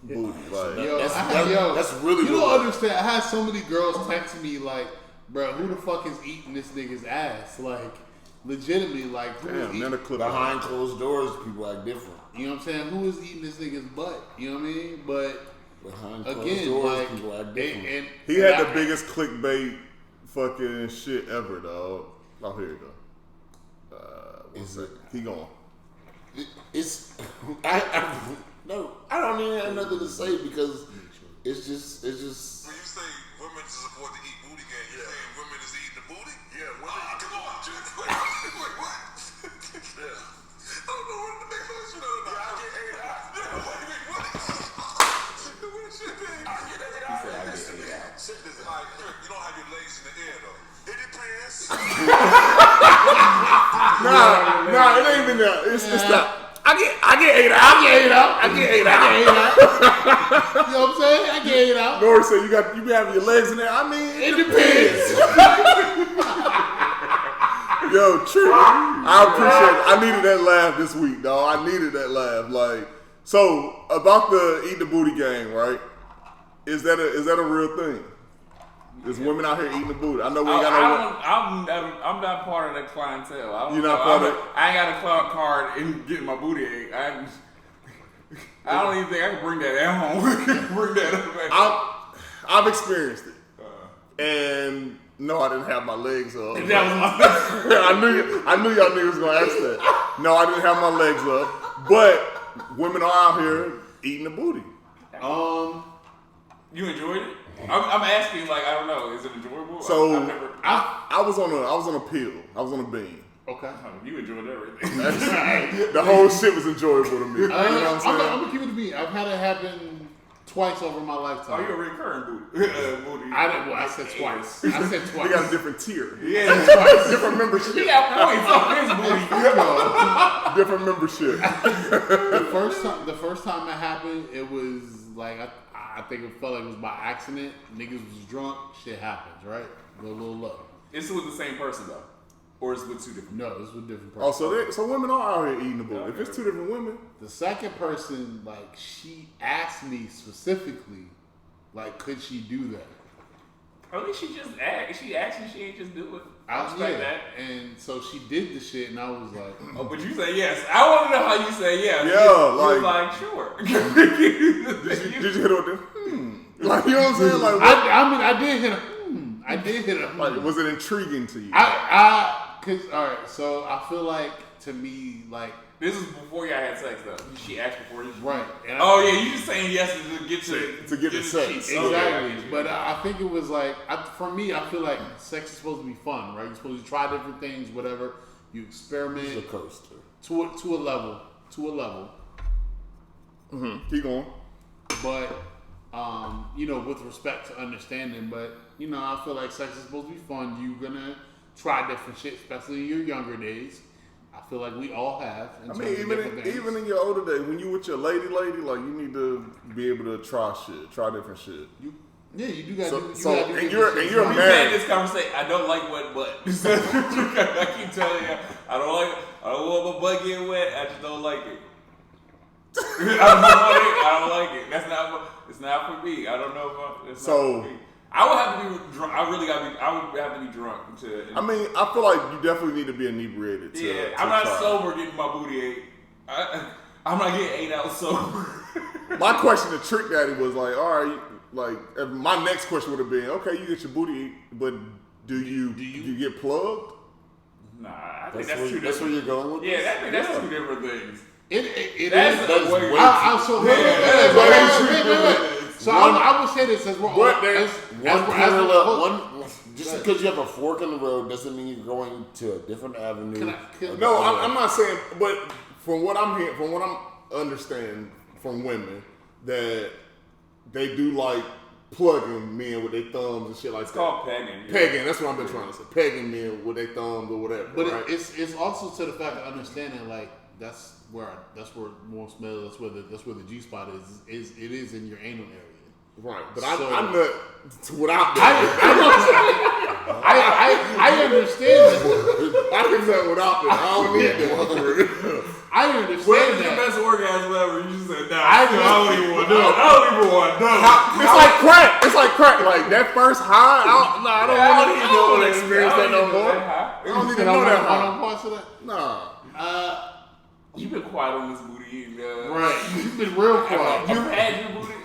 booty. Like, that's really. You don't understand. I had so many girls text me like, "Bro, who the fuck is eating this nigga's ass?" Like, legitimately, like, who is eating behind closed doors? People act different. You know what I'm saying? Who is eating this nigga's butt? You know what I mean? But behind closed doors, people act different. He had the biggest clickbait fucking shit ever, dog. Oh, here you go. Keep going. No, I don't even have nothing to say because it's just. When you say women is support the eat booty gang, you saying women is eating the booty? Yeah, women. Come on, wait, what? Yeah. I don't know what the next question is. Yeah, I get ate out. Wait, what? What shit is? I get ate out. He said I get ate out. Like, you don't have your legs in the air though. It depends. Nah, it ain't even that. It's not. I get ate out. You know what I'm saying? I get ate out. Nori said you be having your legs in there. I mean, it depends. Yo, Trick, I appreciate it. I needed that laugh this week, dog. I needed that laugh. Like, so about the eat the booty gang, right? Is that a real thing? There's women out here eating the booty. I know we ain't got no. I'm not part of that clientele. You're not part of. I ain't got a clout card in getting my booty ate. I don't even think I can bring that at home. Bring that up. I've experienced it, and no, I didn't have my legs up. That was my. I knew y'all niggas was gonna ask that. No, I didn't have my legs up, but women are out here eating the booty. You enjoyed it? I'm asking, like, I don't know. Is it enjoyable? So I was on a pill. I was on a bean. Okay. You enjoyed everything. The whole shit was enjoyable to me. You know what I'm saying? I'm gonna keep it to me. I've had it happen twice over my lifetime. Oh, you're a recurring booty. I said twice. He got a different tier. Yeah, twice. Different membership. He got points on his booty. Different membership. The first time it happened, it was like I think it felt like it was by accident. Niggas was drunk. Shit happens, right? Go a little low. It's with the same person though, or it's with two different. No, it's with different Oh, persons. so women are out here eating the booty. If it's two different women. The second person, like, she asked me specifically, like, could she do that? Or at least she just asked. She asked you, she ain't just do it. I respect yeah. that. And so she did the shit, and I was like, oh, but you say yes. I want to know how you say yes. Yeah, you was like, sure. Did you hit on the Like, you know what I'm saying? Like, what? I mean, I did hit a I did hit a Like, was it intriguing to you? Cause all right, so I feel like to me, like, this is before y'all had sex though. She asked before you. Right. Yeah, you just saying yes to get the sex. Exactly. But I think it was like, for me, I feel like sex is supposed to be fun, right? You're supposed to try different things, whatever. You experiment. It's a coaster. To a level. Mm-hmm. Keep going. But with respect to understanding, but I feel like sex is supposed to be fun. You're gonna try different shit, especially in your younger days. I feel like we all have. I mean, even in your older days, when you with your lady, like, you need to be able to try different shit. You do got to. And you're we married. had this conversation. I don't like wet butt. I keep telling you, I don't want my butt getting wet. I just don't like it. I don't like it. It's not for me. I don't know if it's not for me. I would have to be drunk. I would have to be drunk to. I mean, I feel like you definitely need to be inebriated. I'm not sober getting my booty ate. I'm not getting ate out sober. My question to Trick Daddy was like, all right, like, my next question would have been, okay, you get your booty ate, but do you get plugged? Nah, I think that's two different. That's where you're going with this? Yeah, I think that's two different things. It that's is. way Wait. So I would say this as we're just because you have a fork in the road doesn't mean you're going to a different avenue. No, I'm not saying, but from what I'm hearing, from what I'm understanding from women, that they do like plugging men with their thumbs and shit like that. It's called pegging. Yeah. Pegging, that's what I've been trying to say. Pegging men with their thumbs or whatever. But right? it's also to the fact of understanding like that's where most male that's where the G spot is it is in your anal area. Right, but so, I nut without that. I understand that. I can nut without that. I don't need that. I understand Where's that. your best orgasm ever? You just said, nah, I don't even want to do it. I don't even want to do it. It's like crack. It's like crack. Like that first high. I don't want to experience that no more. I don't need to know that high. Parts of that? Nah. You've been quiet on this booty. Right. You've been real quiet. You've had your booty.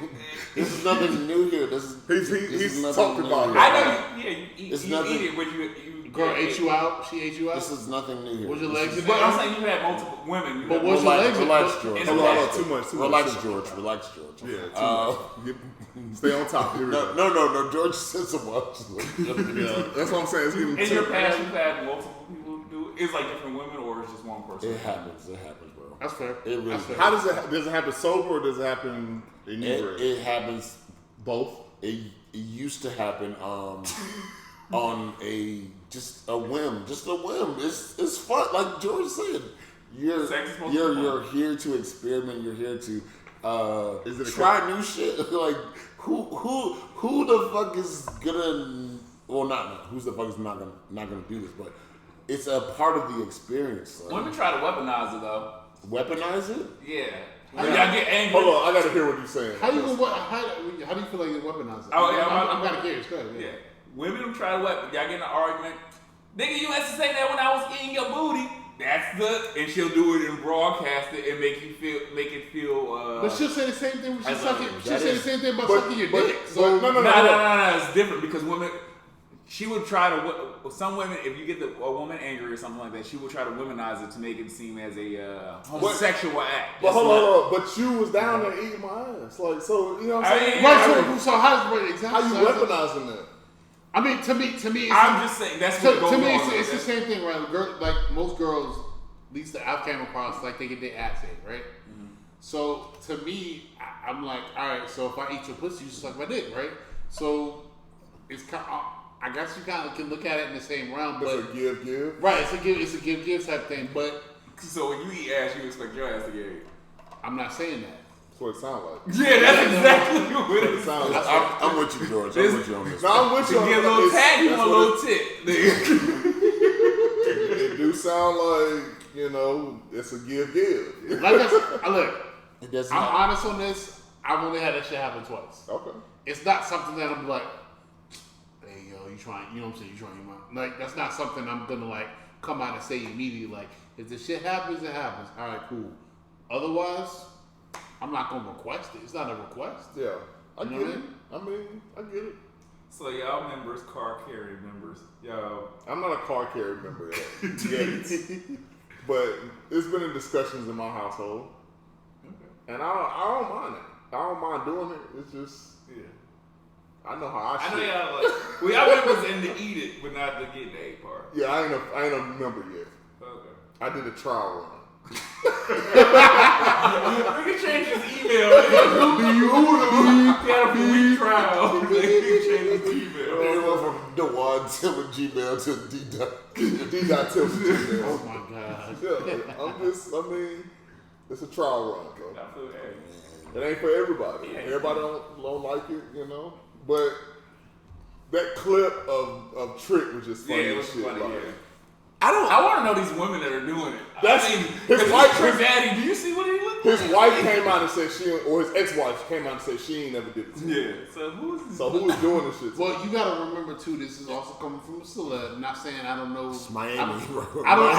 This is nothing new here. He's talked about it. I know. You eat it, but you girl ate you out. She ate you out. This is nothing new here. Was your legs? But I'm saying you had multiple women. But was your legs? Relax, George. Too much. Relax, George. Yeah, too much. Stay on top. No. George said so much. Yeah, that's what I'm saying. It's in your past, you've had multiple people do it. It's like different women, or it's just one person. It happens, bro. That's fair. It really. That's fair. How does it happen sober or does it happen inebriated? It happens both. It used to happen on a whim. It's fun. Like George said, you're here to experiment. You're here to try new shit. Like who the fuck is gonna? Well, who's the fuck is not gonna do this? But it's a part of the experience. Like, women try to weaponize it though. Weaponize it? Yeah. Y'all get angry. Hold on, I gotta hear what you're saying. How do you feel like you weaponize it? Oh yeah, I'm kind of curious. Go ahead. Yeah. Women will try to weapon. Y'all get in an argument. Nigga, you had to say that when I was eating your booty. And she'll do it and broadcast it and make it feel. But she'll say the same thing when she'll say the same thing about sucking your dick. So no. It's different because women. She would try to. Some women, if you get a woman angry or something like that, she would try to womanize it to make it seem as a homosexual act. But hold on. But you was down there eating my ass, like so. You know what I'm saying? Right. So how you weaponizing that? I mean, to me, I'm just saying that's what goes on. To me, it's the same thing, right? Like most girls, at least that I've came across, like they get their ass ate, right? Mm-hmm. So to me, I'm like, all right. So if I eat your pussy, you suck my dick, right? So it's kind of, I guess you kind of can look at it in the same realm, but it's a give. Right, it's a give type thing. But so when you eat ass, you expect your ass to get ate. I'm not saying that. That's what it sounds like. Yeah, that's exactly what it sounds like. I'm with you, George. I'm with you on this. No, I'm with you on this. You get a little tag, you want a little tit. It do sound like, it's a give. Like I look, I'm honest on this. I've only had that shit happen twice. Okay. It's not something that I'm like, hey, yo, you trying, you know what I'm saying? You trying your mind. Like, that's not something I'm going to, like, come out and say immediately. Like, if the shit happens, it happens. All right, cool. Otherwise, I'm not going to request it. It's not a request. Yeah. I get it. I get it. So y'all members, car carry members. Yo, I'm not a car carry member yet. But it's been in discussions in my household. Okay. And I don't mind it. I don't mind doing it. It's just, I know how I know y'all like, y'all members in the eat it, but not the get the A part. Yeah, I ain't a member yet. Okay. I did a trial run. We can change his email. He had a free trial. We can change his email. They went from DeWan@gmail to D.Tim@gmail. Oh my God. Yeah, it's a trial run, bro. It ain't for everybody. Yeah, everybody don't like it, But that clip of Trick was just funny as shit. Funny, I want to know these women that are doing it. His wife, Trick Daddy. Do you see what he looked like? His wife came out and said or his ex-wife came out and said she ain't never did it. Yeah. So who is doing this shit? Well, you got to remember too. This is also coming from a celeb. Not saying I don't know. It's Miami. I don't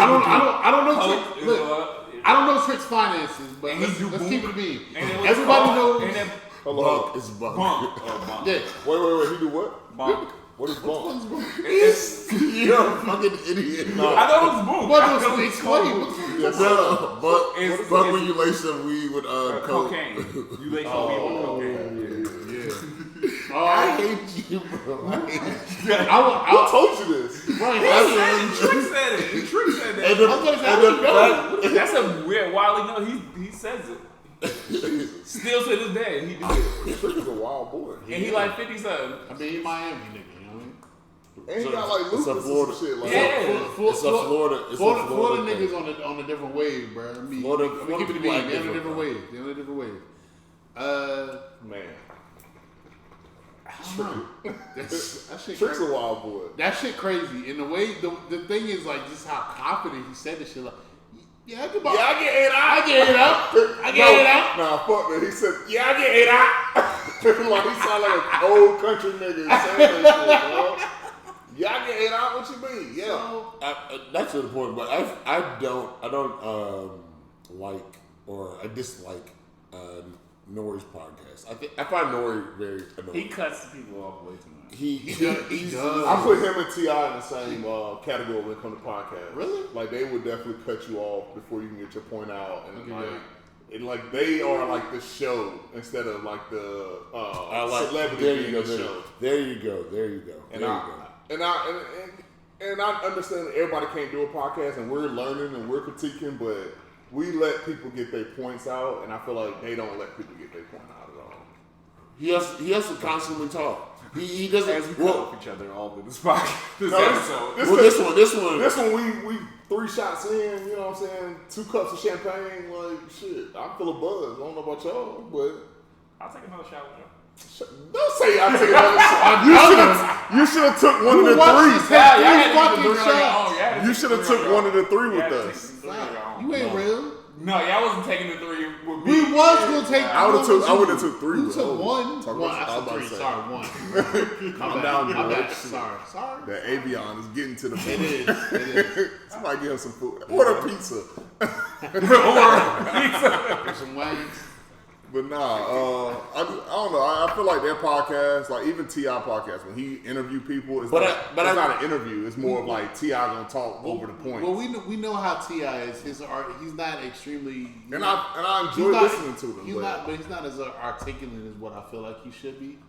know. Trick, look, I don't know Trick's finances, but let's keep it being. Everybody knows. Bunk is Bunk. Bunk. Yeah. Wait. He do what? Bunk. What is Bunk? You're a fucking idiot. No. I thought it was Bunk. What was explain? But when you lace some weed with coke. Cocaine. You lace some weed with cocaine. Yeah. I hate you, bro. I hate you. I told you this. Right. Trick said it. Trick said that. And the fact- That's a weird, wildly no. He says it. Still to this day, he do it. Trick is a wild boy. And he like 50 something. I mean, he Miami nigga, you know what I mean? And he got like it's a lupus Florida and shit. Like, Yeah. It's a Florida. It's a Florida thing. niggas on a different wave, bro. I mean, Florida keep it to me. black They're on a different, different bro. wave. They're on a different wave. Man. I don't know. That shit Trick's crazy. a wild boy. That shit crazy. And the way, the thing is like just how confident he said this shit. Like, yeah, I get Yeah, I get 8 out. I get it out. I get it out. Nah, fuck that. He said, yeah, I get 8 out. Like he sound like an old country nigga saying that shit, bro. Yeah, I get 8 out. What you mean? Yeah. That's to the point, but I don't like or I dislike Nori's podcast. I find Nori very annoying. He cuts people off way too much. He does. I put him and T.I. in the same category when it comes to podcasts. Really? Like they would definitely cut you off before you can get your point out, and Okay, like they are like the show instead of like the celebrity there being you go, the show. There you go. There you go. And There you I understand that everybody can't do a podcast, and we're learning and we're critiquing, but we let people get their points out, and I feel like they don't let people get their point out at all. He has to constantly talk. He doesn't. As we cut off each other all in this podcast. This No, episode. This one we 3 shots in, you know what I'm saying? 2 cups of champagne, like shit. I feel a buzz. I don't know about y'all, but I'll take another shot with you. don't say I take another shot. You should have took one of the 3. You should have took one of the 3 with us. You ain't real. No, y'all wasn't taking the 3 with me. We was gonna take. I would have took 3. You took one. Talk One. about- I I was said about 3. to say. Sorry, one. Calm down, My boy. bad. Sorry. That Avion is getting to the It food. is. Somebody give him some food. Order pizza. Or some wings. But nah, I don't know. I feel like their podcast, like even T.I. podcast, when he interview people, it's not an interview. It's more of like T.I. gonna talk over the points. Well, we know how T.I. is. His art. He's not extremely. And I enjoy listening to them. But he's not as articulate as what I feel like he should be.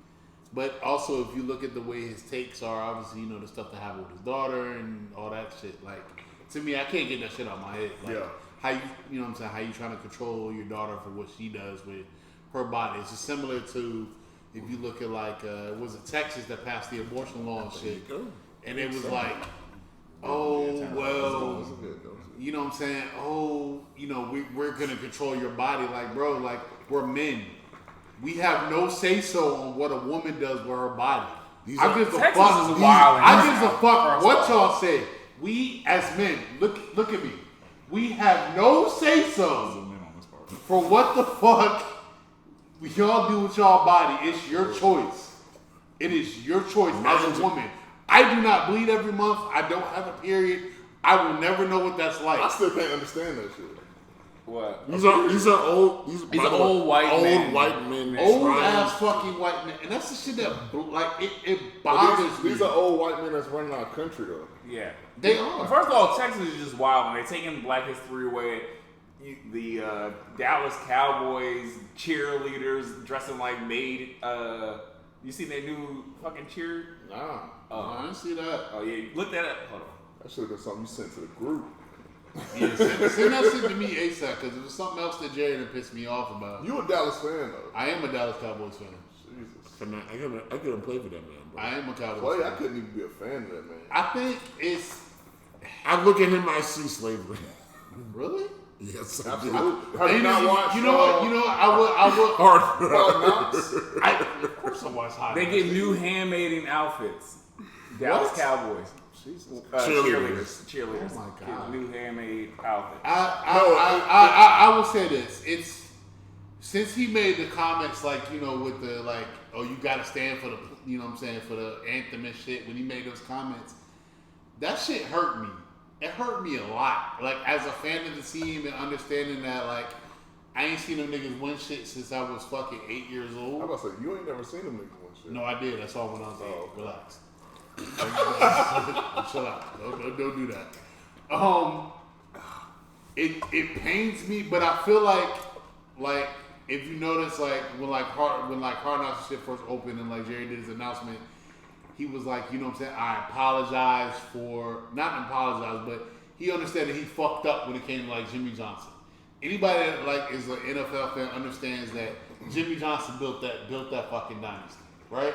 But also, if you look at the way his takes are, obviously, you know, the stuff that happened with his daughter and all that shit. Like, to me, I can't get that shit out of my head. Like, how you know what I'm saying? How you trying to control your daughter for what she does with her body? It's just similar to if you look at like, was it Texas that passed the abortion law and shit? And it was like, oh, well, you know what I'm saying? Oh, you know, we're going to control your body. Like, bro, like, we're men. We have no say-so on what a woman does with her body. I give a fuck. I give a fuck what y'all say. We as men, look at me. We have no say-so for what the fuck y'all do with y'all body. It's your choice. It is your choice as a woman. I do not bleed every month. I don't have a period. I will never know what that's like. I still can't understand that shit. What? These are old. These are old white men. white men. Old ass fucking white men, and that's the shit that like it bothers me. These are old white men that's running our country though. Yeah, they are. First of all, Texas is just wild, and they're taking Black History away. The Dallas Cowboys cheerleaders dressing like maid. You seen their new fucking cheer? Nah, I didn't see that. Oh yeah, look that up. Hold on. that should have been something you sent to the group. Yeah, send that shit to me ASAP because it was something else that Jerry done pissed me off about. You a Dallas fan though? I am a Dallas Cowboys fan. Jesus. I couldn't play for that man, bro. I am a Cowboys fan. I couldn't even be a fan of that man. I think it's I look at him, I see slavery. really. Yes, I do. Absolutely. Have you not watched? You know what? I would. Hard. Of course I watch Hot. They get new handmaiding outfits. Dallas Cowboys. Jesus. Cheerleaders. Oh my God. Get new handmade outfits. I will say this. It's since he made the comments like, you know, with the like, oh, you got to stand for the, you know what I'm saying, for the anthem and shit. When he made those comments, that shit hurt me. It hurt me a lot. Like, as a fan of the team and understanding that, like, I ain't seen them niggas win shit since I was fucking 8 years old. I was about to say, you ain't never seen them niggas win shit. No, I did. I saw when I was 8. Relax. Chill out. Don't do that. It pains me, but I feel like if you notice, like when Hard Knocks shit first opened and like Jerry did his announcement, he was like, you know what I'm saying? I apologize for not apologize, but he understood that he fucked up when it came to like Jimmy Johnson. Anybody that like is an NFL fan understands that Jimmy Johnson built that fucking dynasty, right?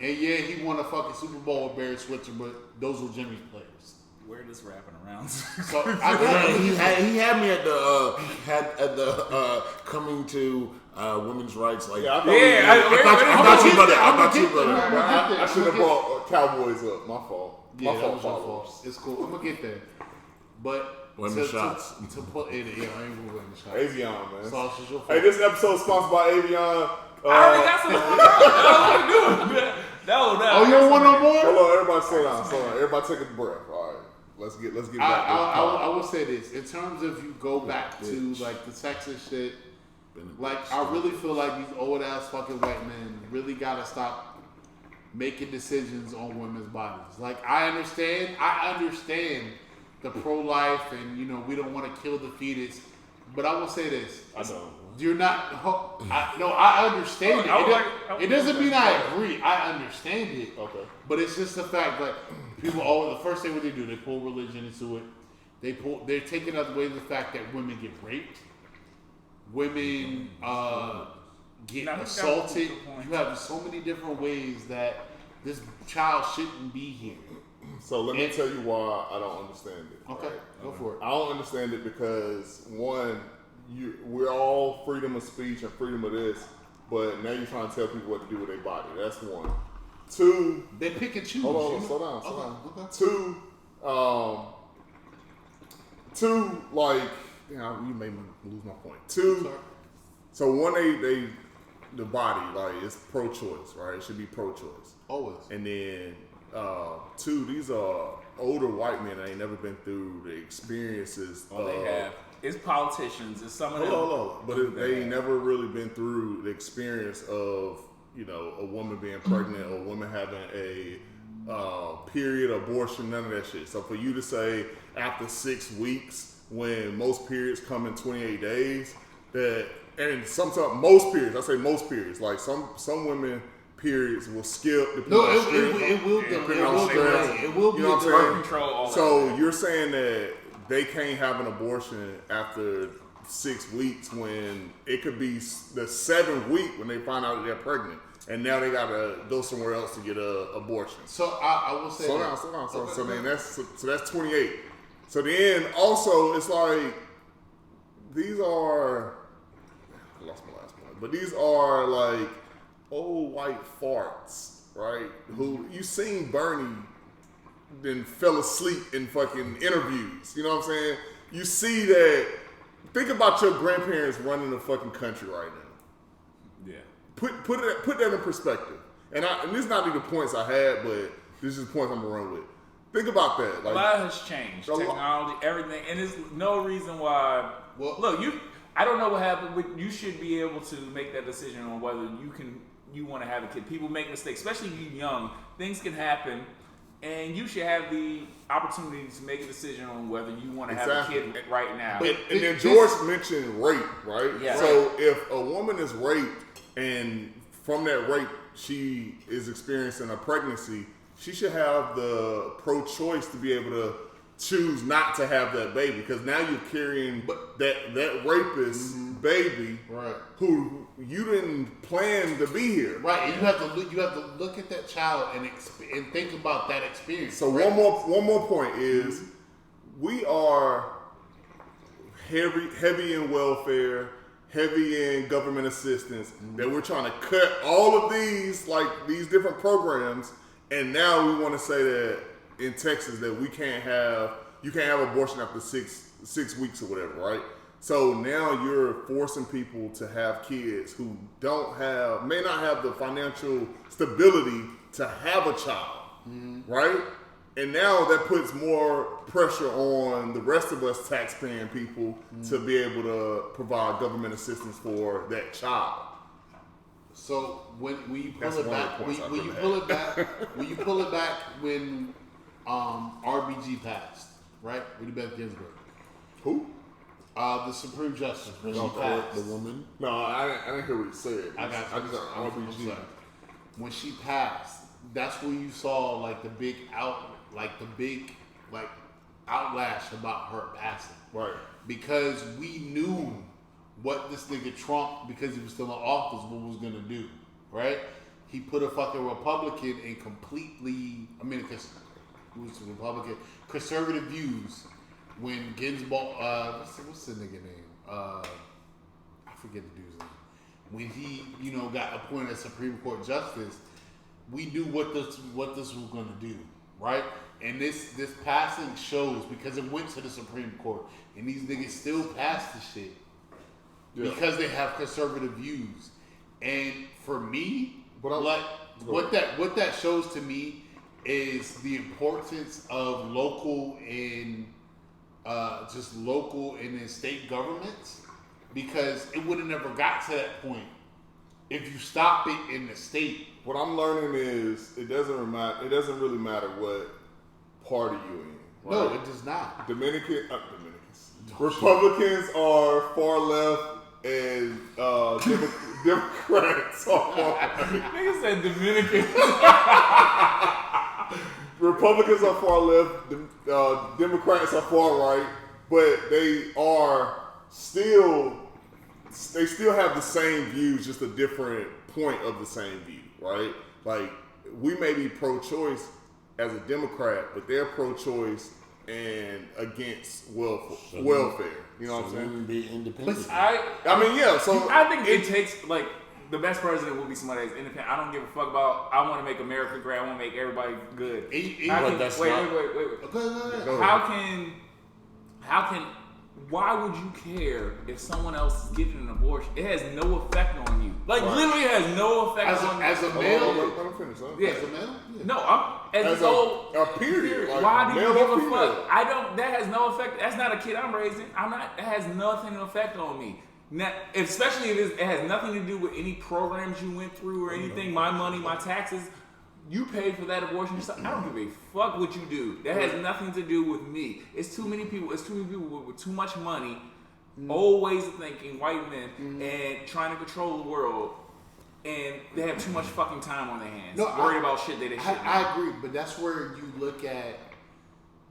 And yeah, he won a fucking Super Bowl with Barry Switzer, but those were Jimmy's players. We're just wrapping around. So he had me at the coming to women's rights. Like, Yeah, I thought you, brother. I should have brought Cowboys up. My fault. Yeah, My that was your fault. fault. It's cool. I'm gonna get there. But Women's shots. To put it, yeah, I ain't gonna win the shots. Avion, man. Sausage your Hey, this episode sponsored by Avion. I already got some. That was what I'm doing. Oh, you don't want no more? Hold on, everybody slow down. Everybody take a breath. All right, let's get back. I will say this in terms of you go back to like the Texas shit. Like I really feel like these old ass fucking white men really gotta stop making decisions on women's bodies. Like I understand the pro-life and you know we don't want to kill the fetus, but I will say this. I know. You're not. I understand it. It doesn't mean I agree. I understand it. Okay. But it's just the fact that people. The first thing what they do, they pull religion into it. They're taking away the fact that women get raped, women get assaulted. You have so many different ways that this child shouldn't be here. So let me tell you why I don't understand it. Okay, right? go for it. I don't understand it because one. We're all freedom of speech and freedom of this, but now you're trying to tell people what to do with their body. That's one. Two, they pick and choose. Hold on, slow down. Okay. Two, like, you made me lose my point. Two, so one, the body, like, it's pro-choice, right? It should be pro-choice. Always. And then, two, these are older white men that ain't never been through the experiences. They have. It's politicians. It's some of them. But they never really been through the experience of, you know, a woman being pregnant or a woman having a period, abortion, none of that shit. So for you to say after 6 weeks, when most periods come in 28 days, and sometimes most periods, I say most periods, like some women periods will skip. It will be birth control. So you're saying that they can't have an abortion after 6 weeks when it could be the 7th week when they find out that they're pregnant, and now they gotta go somewhere else to get an abortion. So I will say, slow down. So then that's 28. So then also it's like these are. I lost my last point, but these are like old white farts, right? Who you seen Bernie then fell asleep in fucking interviews. You know what I'm saying? You see that. Think about your grandparents running the fucking country right now. Yeah. Put that in perspective. And this is not even the points I had, but this is the points I'm gonna run with. Think about that. Like, a lot has changed. Technology, everything, and there's no reason why. Well, look, I don't know what happened. But you should be able to make that decision on whether you want to have a kid. People make mistakes, especially if you're young. Things can happen. And you should have the opportunity to make a decision on whether you want to have a kid right now. And then George mentioned rape, right? Yeah. So if a woman is raped and from that rape she is experiencing a pregnancy, she should have the pro-choice to be able to choose not to have that baby, because now you're carrying that rapist baby, right? Who you didn't plan to be here, right? And you have to look at that child and think about that experience. So right? one more point is we are heavy in welfare, heavy in government assistance. That we're trying to cut all of these different programs, and now we want to say that in Texas that you can't have abortion after six weeks or whatever, right? So now you're forcing people to have kids who may not have the financial stability to have a child, right? And now that puts more pressure on the rest of us taxpaying people to be able to provide government assistance for that child. So when you pull it back, when you pull it back when RBG passed, right? Rudy Beth Ginsburg. Who? The Supreme Justice. When she passed. The woman. No, I didn't hear what he said. I I'm sorry. When she passed, that's when you saw like the big outlash about her passing. Right. Because we knew what this nigga Trump, because he was still in office, what was gonna do. Right? He put a fucking Republican in completely, because he was a Republican, conservative views when Ginsburg, what's the nigga name? I forget the dude's name. When he, got appointed as Supreme Court Justice, we knew what this was going to do, right? And this passing shows, because it went to the Supreme Court, and these niggas still pass the shit because they have conservative views. And for me, what that shows to me is the importance of local and state governments, because it would have never got to that point if you stop it in the state. What I'm learning is it doesn't really matter what party you're in. Right? No, it does not. Dominicans. Republicans are far left and Democrats are far right. Nigga said Dominican. Republicans are far left, Democrats are far right, but they still have the same views, just a different point of the same view, right? Like, we may be pro-choice as a Democrat, but they're pro-choice and against welfare. You know what I'm saying? Be independent. I think it takes, like, the best president will be somebody that's independent. I don't give a fuck about, I want to make America great, I want to make everybody good. Wait. Why would you care if someone else is getting an abortion? It has no effect on you. Like, literally has no effect on you. As a male? Let me finish, huh? Yeah. As a male? Yeah. No, as a period. Like, why do you give a female? fuck? That has no effect. That's not a kid I'm raising. That has nothing effect on me. Now, especially if it has nothing to do with any programs you went through or anything. My money, my taxes. You paid for that abortion yourself. I don't give a fuck what you do. That has nothing to do with me. It's too many people. It's too many people with too much money, old ways of thinking, white men, and trying to control the world. And they have too much fucking time on their hands. Worried about shit they shouldn't. I agree, but that's where you look at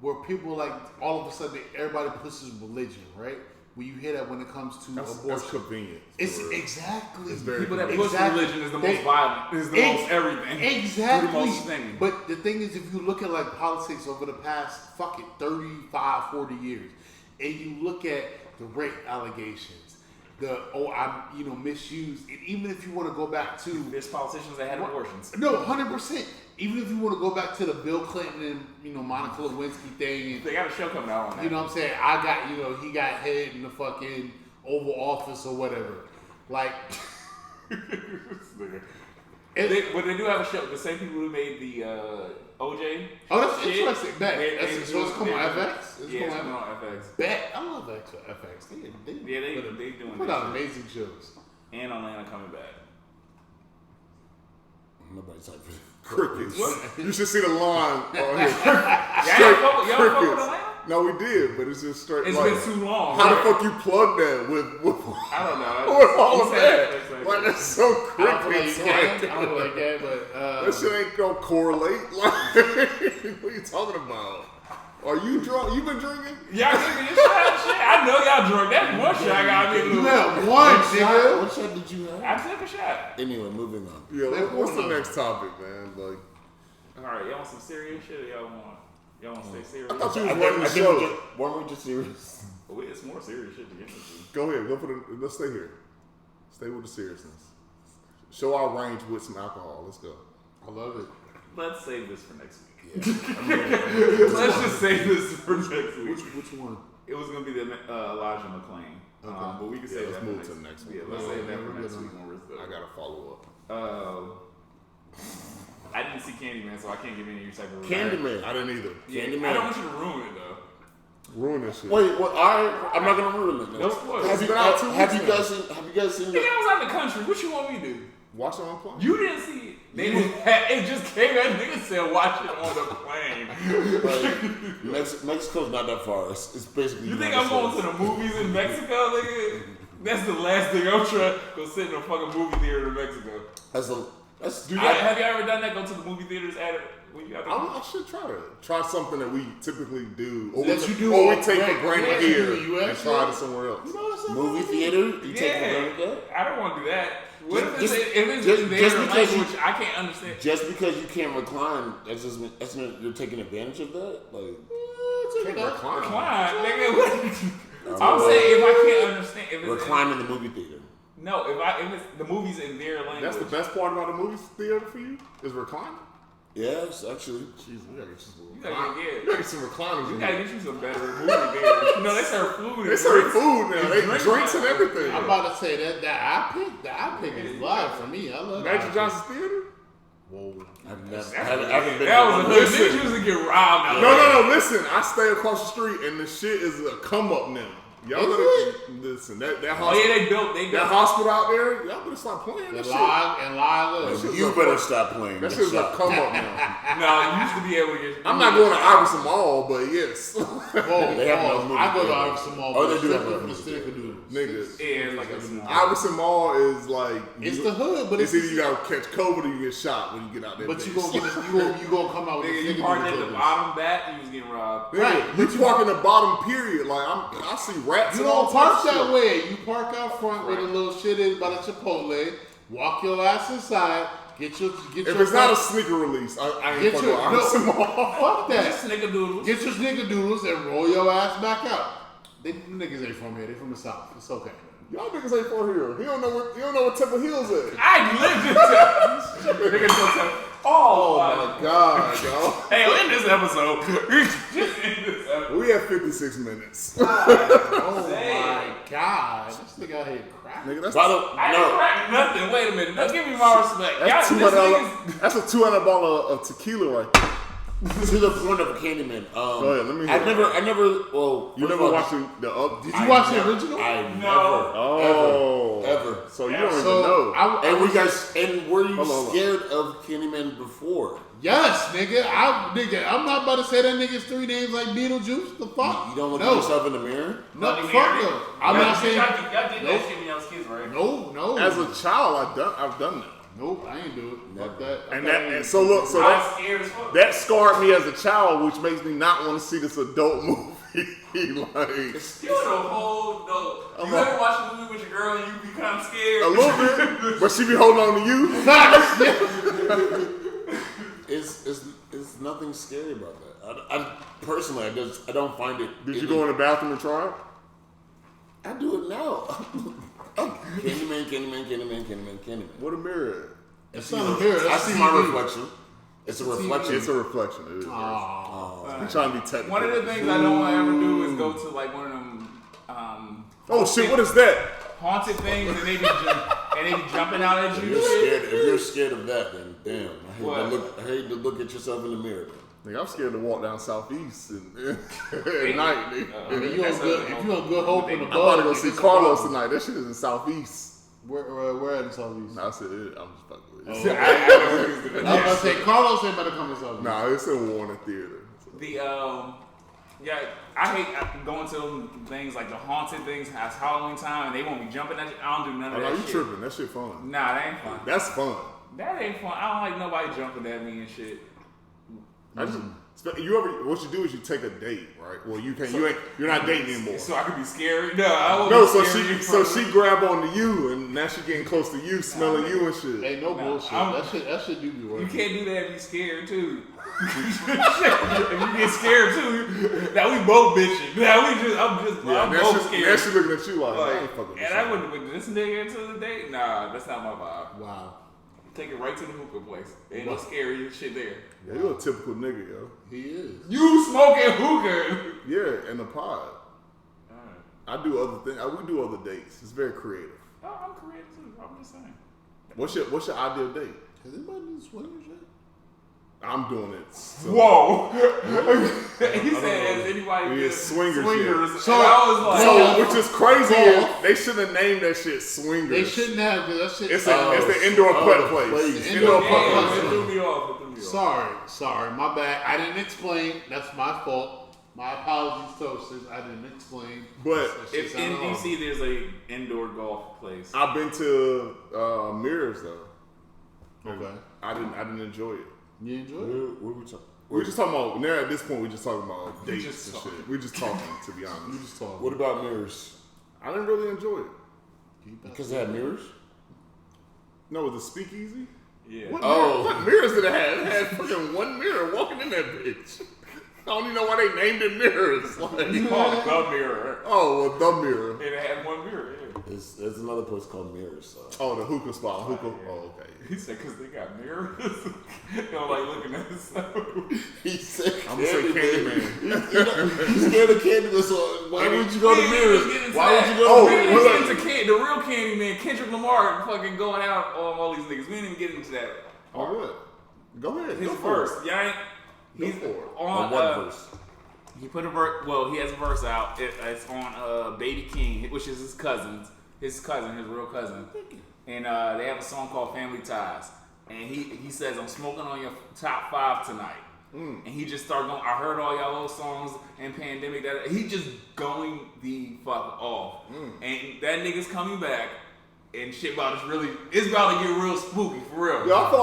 where people like all of a sudden everybody pushes religion, right? When you hear that when it comes to abortion. That's convenient. It's exactly. It's very people that push religion is the most violent. Is the most everything. Exactly. The most thing. But the thing is, if you look at like politics over the past 35, 40 years, and you look at the rape allegations, I'm misused, and even if you want to go back to there's politicians that had abortions. No, 100%. Even if you want to go back to the Bill Clinton and Monica Lewinsky thing, and they got a show coming out on that. You know what I'm saying? He got hit in the fucking Oval Office or whatever. Like, but they do have a show. The same people who made the OJ. Oh, that's shit, interesting. Bet. It's coming on FX. It's coming on FX. Bet. I love FX. They doing. Put out amazing shows. And Atlanta coming back. Nobody's type for crickets. You should see the line on here. Y'all fuck with Atlanta? No, we did, but it's just straight. It's been too long. How the fuck you plug that with I don't know. with all of that? Like, that's so crickets. I don't like that, but that shit ain't gonna correlate. Like, what are you talking about? Are you drunk? You been drinking? Y'all give me a shot of shit. I know y'all drunk. That's one shot I got me. You had one, nigga. What shot did you have? I took a shot. Anyway, moving on. Yeah, what's the next topic, man? Like, all right, y'all want some serious shit or y'all want to stay serious? I thought you was running the show. Weren't we just serious? Well, it's more serious shit to get into. Go ahead. Let's stay here. Stay with the seriousness. Show our range with some alcohol. Let's go. I love it. Let's save this for next week. Yeah. Let's just save this for next week. Which one? It was going to be the Elijah McClain. Okay. But we can save let's that move for to next week. Yeah, let's save that for next week when we're I gotta follow up. I didn't see Candyman, so I can't give any type of Candyman. I didn't either. Candyman. I don't want you to ruin it though. Ruin this shit. Wait, well, I'm not gonna ruin it. No spoilers. Have you guys seen? Nigga, I was out in the country. What you want me to do? Watch it on plane. You didn't see it. It just came out. Nigga said, "Watch it on the plane." Like, Mexico's not that far. It's basically. You think I'm going to the movies in Mexico, nigga? That's the last thing I'm trying. Go sit in a fucking movie theater in Mexico. Have you ever done that? Go to the movie theaters at it? I should try something that we typically do, or That you do, or we take for granted here US, and try it somewhere else. You know what I'm movie theater? You take for granted? I don't want to do that. What if it's just in their because language? I can't understand. Just because you can't recline, that's not, you're taking advantage of that. Like, Recline, nigga. I'm saying if I can't understand, if it's recline in the movie theater. No, if it's the movies in their language. That's the best part about a movie theater for you is reclining. Yes, actually. Jesus, we gotta get some You gotta get some recliners. You gotta get you some better movie theaters. You know, they serve food. They serve food now. They drinks and everything. I'm about to say that I pick is live for me. I love Magic Johnson's Theater. Whoa. I haven't been. That was a hood. Listen. Niggas usually get robbed. No. Listen, I stay across the street and the shit is a come up now. Y'all better listen. That hospital. Oh yeah, they built that hospital out there. Y'all better stop playing that shit. You better stop playing. That shit's a come up now. No, you used to be able to get. I'm not going to Iverson Mall, but yes. They have no movie I go to theater. Iverson Mall. Oh, they do have for no the movie snickerdoodles. Niggas. Yeah, it's like a small. Iverson Mall is like It's the hood, but it's either you gotta catch COVID or you get shot when you get out there. But you gonna come out with Nigga, the you parked at the snickerdoodles. bottom back, you was getting robbed. Right, you park in the bottom period. Like I see rats. You and all don't park types of that shit. way. You park out front where the little shit is by the Chipotle. Walk your ass inside. Get your. If it's not a sneaker release, I ain't Get fucking your. with Iverson Mall. Fuck that. Snickerdoodles. Get your snickerdoodles and roll your ass back out. They niggas ain't from here. They from the south. It's okay. Y'all niggas ain't from here. He don't know what Temple Hills is. I lived in Temple. Niggas don't tell. Oh My God, y'all. Hey, in this episode, just in this episode. We have 56 minutes. Oh my God. This nigga out here cracking. Nigga, that's I didn't crack nothing. Wait a minute. Now give me my respect. that's Y'all, this $200. That's a $200 of tequila right there. To the point of a Candyman. Go ahead, let me hear I never. Well, You never watched the up? Did you watch the original? I Oh, ever. So you don't even know. And were you Hold on. scared of Candyman before? Yes, nigga. I'm not about to say that nigga's 3 names like Beetlejuice. The fuck? You don't look at yourself in the mirror? No, fuck no. I'm not saying. Y'all did that shit when y'all was kids, right? No. As a child, I've done that. Nope, I ain't do it. Fuck that. And so look, so I was scared as fuck. that scarred me as a child, which makes me not want to see this adult movie. Like You know the whole though. You ever watch a movie with your girl and you become scared? a little bit, but she be holding on to you. It's nothing scary about that. I personally, I don't find it. Did you go in the bathroom and try it? I do it now. Candyman. What a mirror! It's not a mirror. I see my reflection. It's a reflection. It's a reflection. It is. I'm trying to be technical. One of the things I don't want to ever do is go to like one of them. Oh shit! What is that? Haunted things and they be jumping out at you. If you're scared of that, then damn. I hate to look at yourself in the mirror. Nigga, I'm scared to walk down Southeast at night. Nigga. If you on good hope in the I'm bar, about to go see Carlos tonight. That shit is in Southeast. Where in Southeast? I said, I'm just fucking with you. I was about to say Carlos ain't better come to Southeast. Nah, it's in Warner Theater. I hate going to them things like the haunted things. It's Halloween time and they won't be jumping at you. I don't do none of that You shit. tripping? That shit fun. Nah, that ain't fun. That's fun. That ain't fun. I don't like nobody jumping at me and shit. What you do is you take a date, right? Well, you can't. You're not dating anymore. So I could be scary. No, I won't No, be scary. she grab onto you, and now she getting close to you, smelling you and shit. Ain't no bullshit. That shit do be You working. can't do that and be scared too. If you get scared too, now we both bitching. Now I'm both scared. Now she looking at you like I ain't fucking with and I wouldn't with this nigga into the date. Nah, that's not my vibe. Wow. Take it right to the hookah place. Ain't no scary shit there. Yeah, you a typical nigga, yo. He is. You smoking hookah? Yeah, in the pod. I do other things. We do other dates. It's very creative. Oh, I'm creative too. I'm just saying. What's your ideal date? Has anybody been swinging shit? I'm doing it. So. Whoa! He said, "Has anybody Yeah, did swingers. So I was like, So, which is crazy is they should have named that shit swingers. They shouldn't have, because that shit. It's the indoor putt place. Indoor putt yeah, place. it threw me off. Sorry, my bad. I didn't explain. That's my fault. My apologies, Toasters. I didn't explain. But if in DC there's a indoor golf place, I've been to Mirrors though. Okay. I didn't enjoy it. You enjoy it? What are we talking? We're just talking about now. At this point, we're just talking about dates just and talking. shit. We're just talking, to be honest. You just talk. What about mirrors? I didn't really enjoy it. Because they had mirrors. No, was it speakeasy? yeah. What mirrors did it have? It had fucking one mirror walking in that bitch. I don't even know why they named it mirrors. Like, It's called the mirror. oh, well, the mirror. It had one mirror. Yeah. There's another place called Mirrors. Oh, the hookah spot. Hookah. Yeah. Oh, okay. He said, "Cause they got mirrors." They don't like looking at stuff. He said, I'm gonna say Candyman. He's scared of Candyman, so why would you go to Mirrors? Why would you go Oh, to We Mirrors? didn't get into the real Candyman, Kendrick Lamar, fucking going out on all these niggas. We didn't even get into that. Oh, what? Go ahead. His Go for verse, it. y'all ain't. Go He's for it. on On what verse? He put a verse. Well, he has a verse out. It's on Baby King, which is his real cousin, and they have a song called Family Ties. And he says, "I'm smoking on your top 5 tonight." And he just started going. I heard all y'all old songs in pandemic. That he just going the fuck off. And that nigga's coming back, and shit about it's about to get real spooky for real. Yo, I feel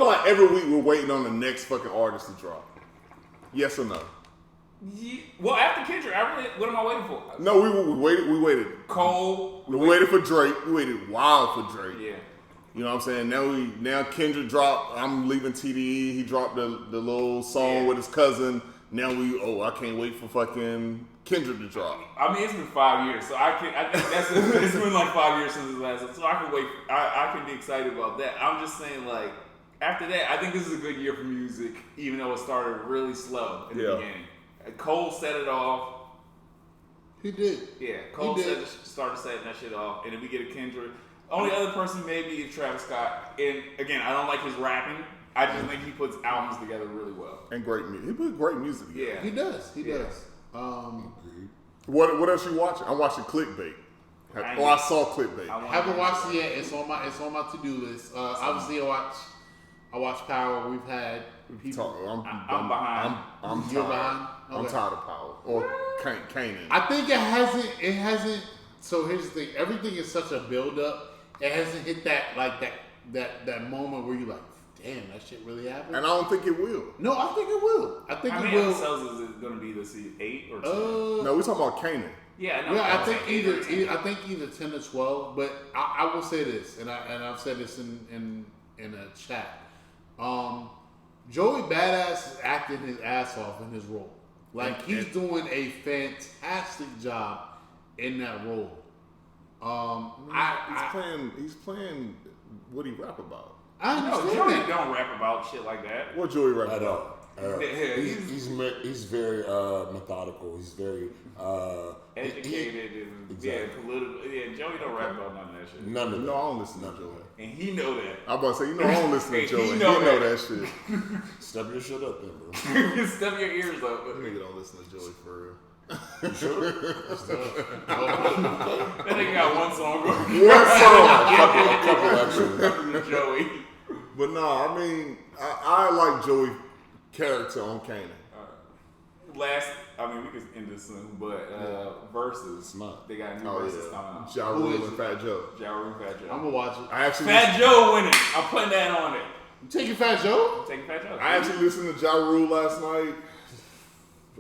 like every week we're waiting on the next fucking artist to drop. Yes or no? Yeah, well, after Kendrick, what am I waiting for? No, we waited. We waited. Cole. We waited for Drake. We waited wild for Drake. Yeah. You know what I'm saying? Now Kendrick dropped. I'm leaving TDE. He dropped the little song with his cousin. Now I can't wait for fucking Kendrick to drop. I mean, it's been 5 years, so I think it's been like 5 years since his last one, so I can wait. I can be excited about that. I'm just saying, like, after that, I think this is a good year for music, even though it started really slow in the beginning. Cole set it off. He did. Yeah, Cole started setting that shit off, and then we get a Kendrick. Only other person maybe is Travis Scott, and again, I don't like his rapping. I just think he puts albums together really well. And great music. He put great music together. Yeah, He does. He Yeah. does. What else you watching? I'm watching Clickbait. I saw Clickbait. Haven't watched it yet. It's on my to-do list. Obviously, I watch Power. We've had people. I'm behind. I'm You're tired. behind? I'm Okay. tired of Power or Kanan. I think it hasn't. So here's the thing. Everything is such a build-up. It hasn't hit that moment where you're like, damn, that shit really happened. And I don't think it will. No, I think it will. I think How it many will. episodes is it going to be this season? 8 or 10? No, we're talking about Kanan. Yeah, no, Yeah, I think eight or 10. either 10 or 12. But I will say this, and I've said this in a chat. Joey Badass is acting his ass off in his role. Like he's doing a fantastic job in that role. He's playing what he rap about. I No, understand Joey that. don't rap about shit like that. What Joey rap At about? all. Yeah, He's very methodical. He's very Educated and Exactly. political. Yeah, Joey don't rap about none of that shit. None of No, that. I don't listen to Joey. And he know that. I'm about to say, I don't listen to He Joey. He know know that. that shit. Step your shit up, then, bro. Step your ears up. Nigga don't listen to Joey for real. You sure? That nigga got one song going. One Couple actually. Joey. But no, I mean, I like Joey's character on Kanan. I mean, we could end this soon, but Versus. Smart. They got a new Oh Versus yeah, coming out. Ja Who Rule is and it? Fat Joe. Ja Rule, Fat Joe. I'm gonna watch it. I actually, Fat Joe winning. I'm putting that on it. You taking Fat Joe? I'm taking Fat Joe. I actually listened to Ja Rule last night.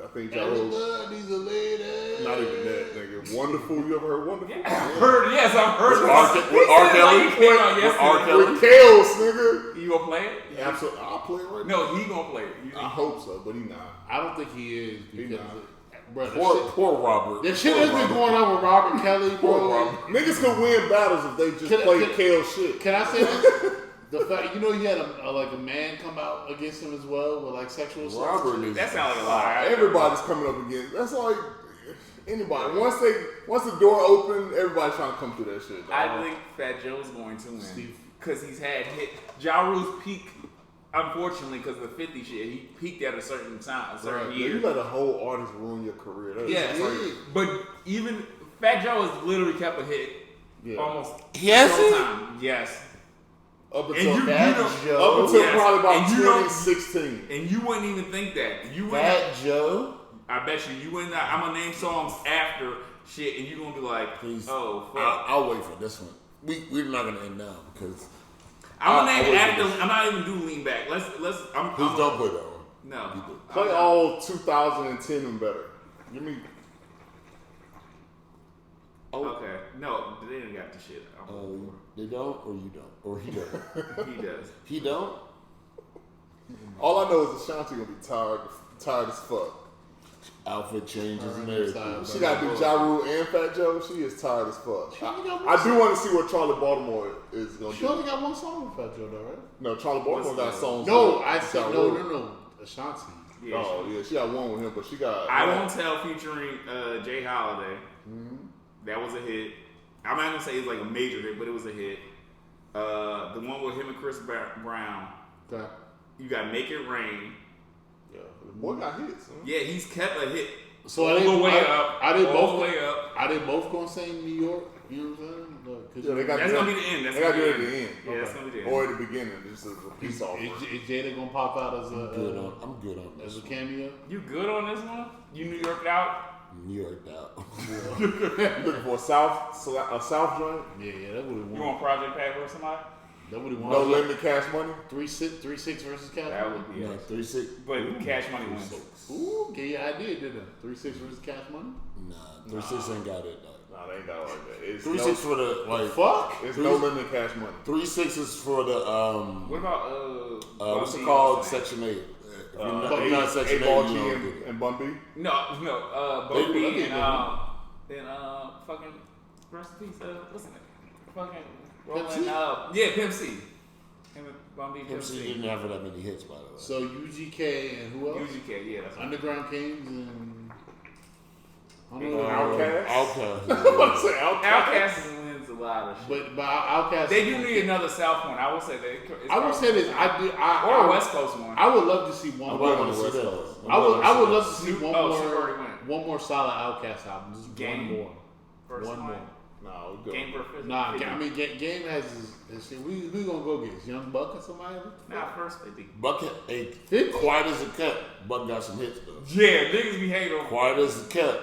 I think Ja Rule. These are ladies. Not even that, nigga. Wonderful. You ever heard Wonderful? Yeah, I've heard. Yes, I've heard. With R. Kelly? With R. Kelly? With Kales, nigga. You gonna play it? Yeah, absolutely. I'll play it right now. No, he gonna play it. I hope so, but he not. I don't think he is because, bro, Poor Robert. the shit has been going on with Robert Kelly, bro. Niggas can win battles if they just play Kale shit. Can I say this? The fact, he had a man come out against him as well with like sexual assault. Robert is. That sounds like a lie. Everybody's coming up against. That's like anybody. Once the door open, everybody's trying to come through that shit. Dog. I think Fat Joe's going to win because he's had hit. Ja Rule's peak. unfortunately, because the 50 shit, he peaked at a certain time, a certain Right. year. You let a whole artist ruin your career. That's crazy. But even Fat Joe has literally kept a hit almost Yes, the whole time. Yes. Up And until, you Fat don't- Joe. Up until probably about And you don't- 2016. And you wouldn't even think that. You wouldn't. Fat Joe. I bet you wouldn't. I'm gonna name songs after shit, and you gonna be like, Please. "Oh fuck." I'll wait for this one. We're not gonna end now because I'm gonna name wait it for after. this. I'm not even doing Lean Back. Let's. Please don't play that one. No. You do. Play all 2010 and better. Give me. Okay. No, they didn't got the shit. They don't, or you don't, or he don't. He does. He don't. All I know is Ashanti gonna be tired as fuck. Outfit changes and Alright, everything. She gotta do Ja Rule and Fat Joe. She is tired as fuck. I do want to see what Charlie Baltimore is gonna She do. only got one song with Fat Joe, though, right? No, Charlie Baltimore got songs. No, with I Ja said Rule. no. Ashanti. Yeah, Oh yeah, she got one with him, but she got. I Won't Tell featuring Jay Holiday. That was a hit. I'm not gonna say it's like a major hit, but it was a hit. The one with him and Chris Brown. Okay. You got Make It Rain. Yeah, the boy got hits. Huh? Yeah, he's kept a hit. So all the way up. Are they all both the way up. Are they both gonna sing New York? You know what I'm saying? Yeah, they got That's to gonna be the end. That's They got gonna to be do it at the end. Yeah, that's gonna be the end. Or at the beginning, just as a piece off. Is Jada gonna pop out as I'm good on as this. a cameo? You good on this one? You New Yorked out? New York out. You looking for a South joint? Yeah, that would You have want Project Pat versus somebody? That would have No limit cash money. 3-6 versus Cat. That would be No, it. 3-6. But Cash Money wins. 3-6. Ooh, get your idea, didn't it? 3-6 versus Cash Money. Nah, 3-6 ain't got it. Nah, they ain't got like that. It's 3-6 for the like. Fuck. It's no limit cash money. 3-6 is for the What about what's Bun it B called? or something? Section 8. If you're But not, not Section 8, A-Ball you G don't get it. and Bun B. No, They- Bun B they- and fucking rest in peace. What's his name? Fucking rolling yeah, Pimp C. Him and Bun B, Pimp Pimp C C. didn't have that many hits, by the way. So UGK and who else? UGK, yeah, that's right. Underground Kings and I don't know. Outkast? Outkast. I'm about to say Outkast. Outkast wins a lot of shit. But Outkast. They do need another South one. I will say that. I would say this. Or a West Coast one. I would love to see one I more. want to see that. I would love to see one Super more. already went. One more solid Outkast album. Just Game. one more. First One one. more. Nah, we good. Game for 50. Nah, 50. I mean, Game has his shit. We gonna go get this Young Buck or somebody. Nah, first 50. Bucket ain't 50? quiet as a cat. Buck got some hits though. Yeah, niggas be hating on. Quiet as a cat.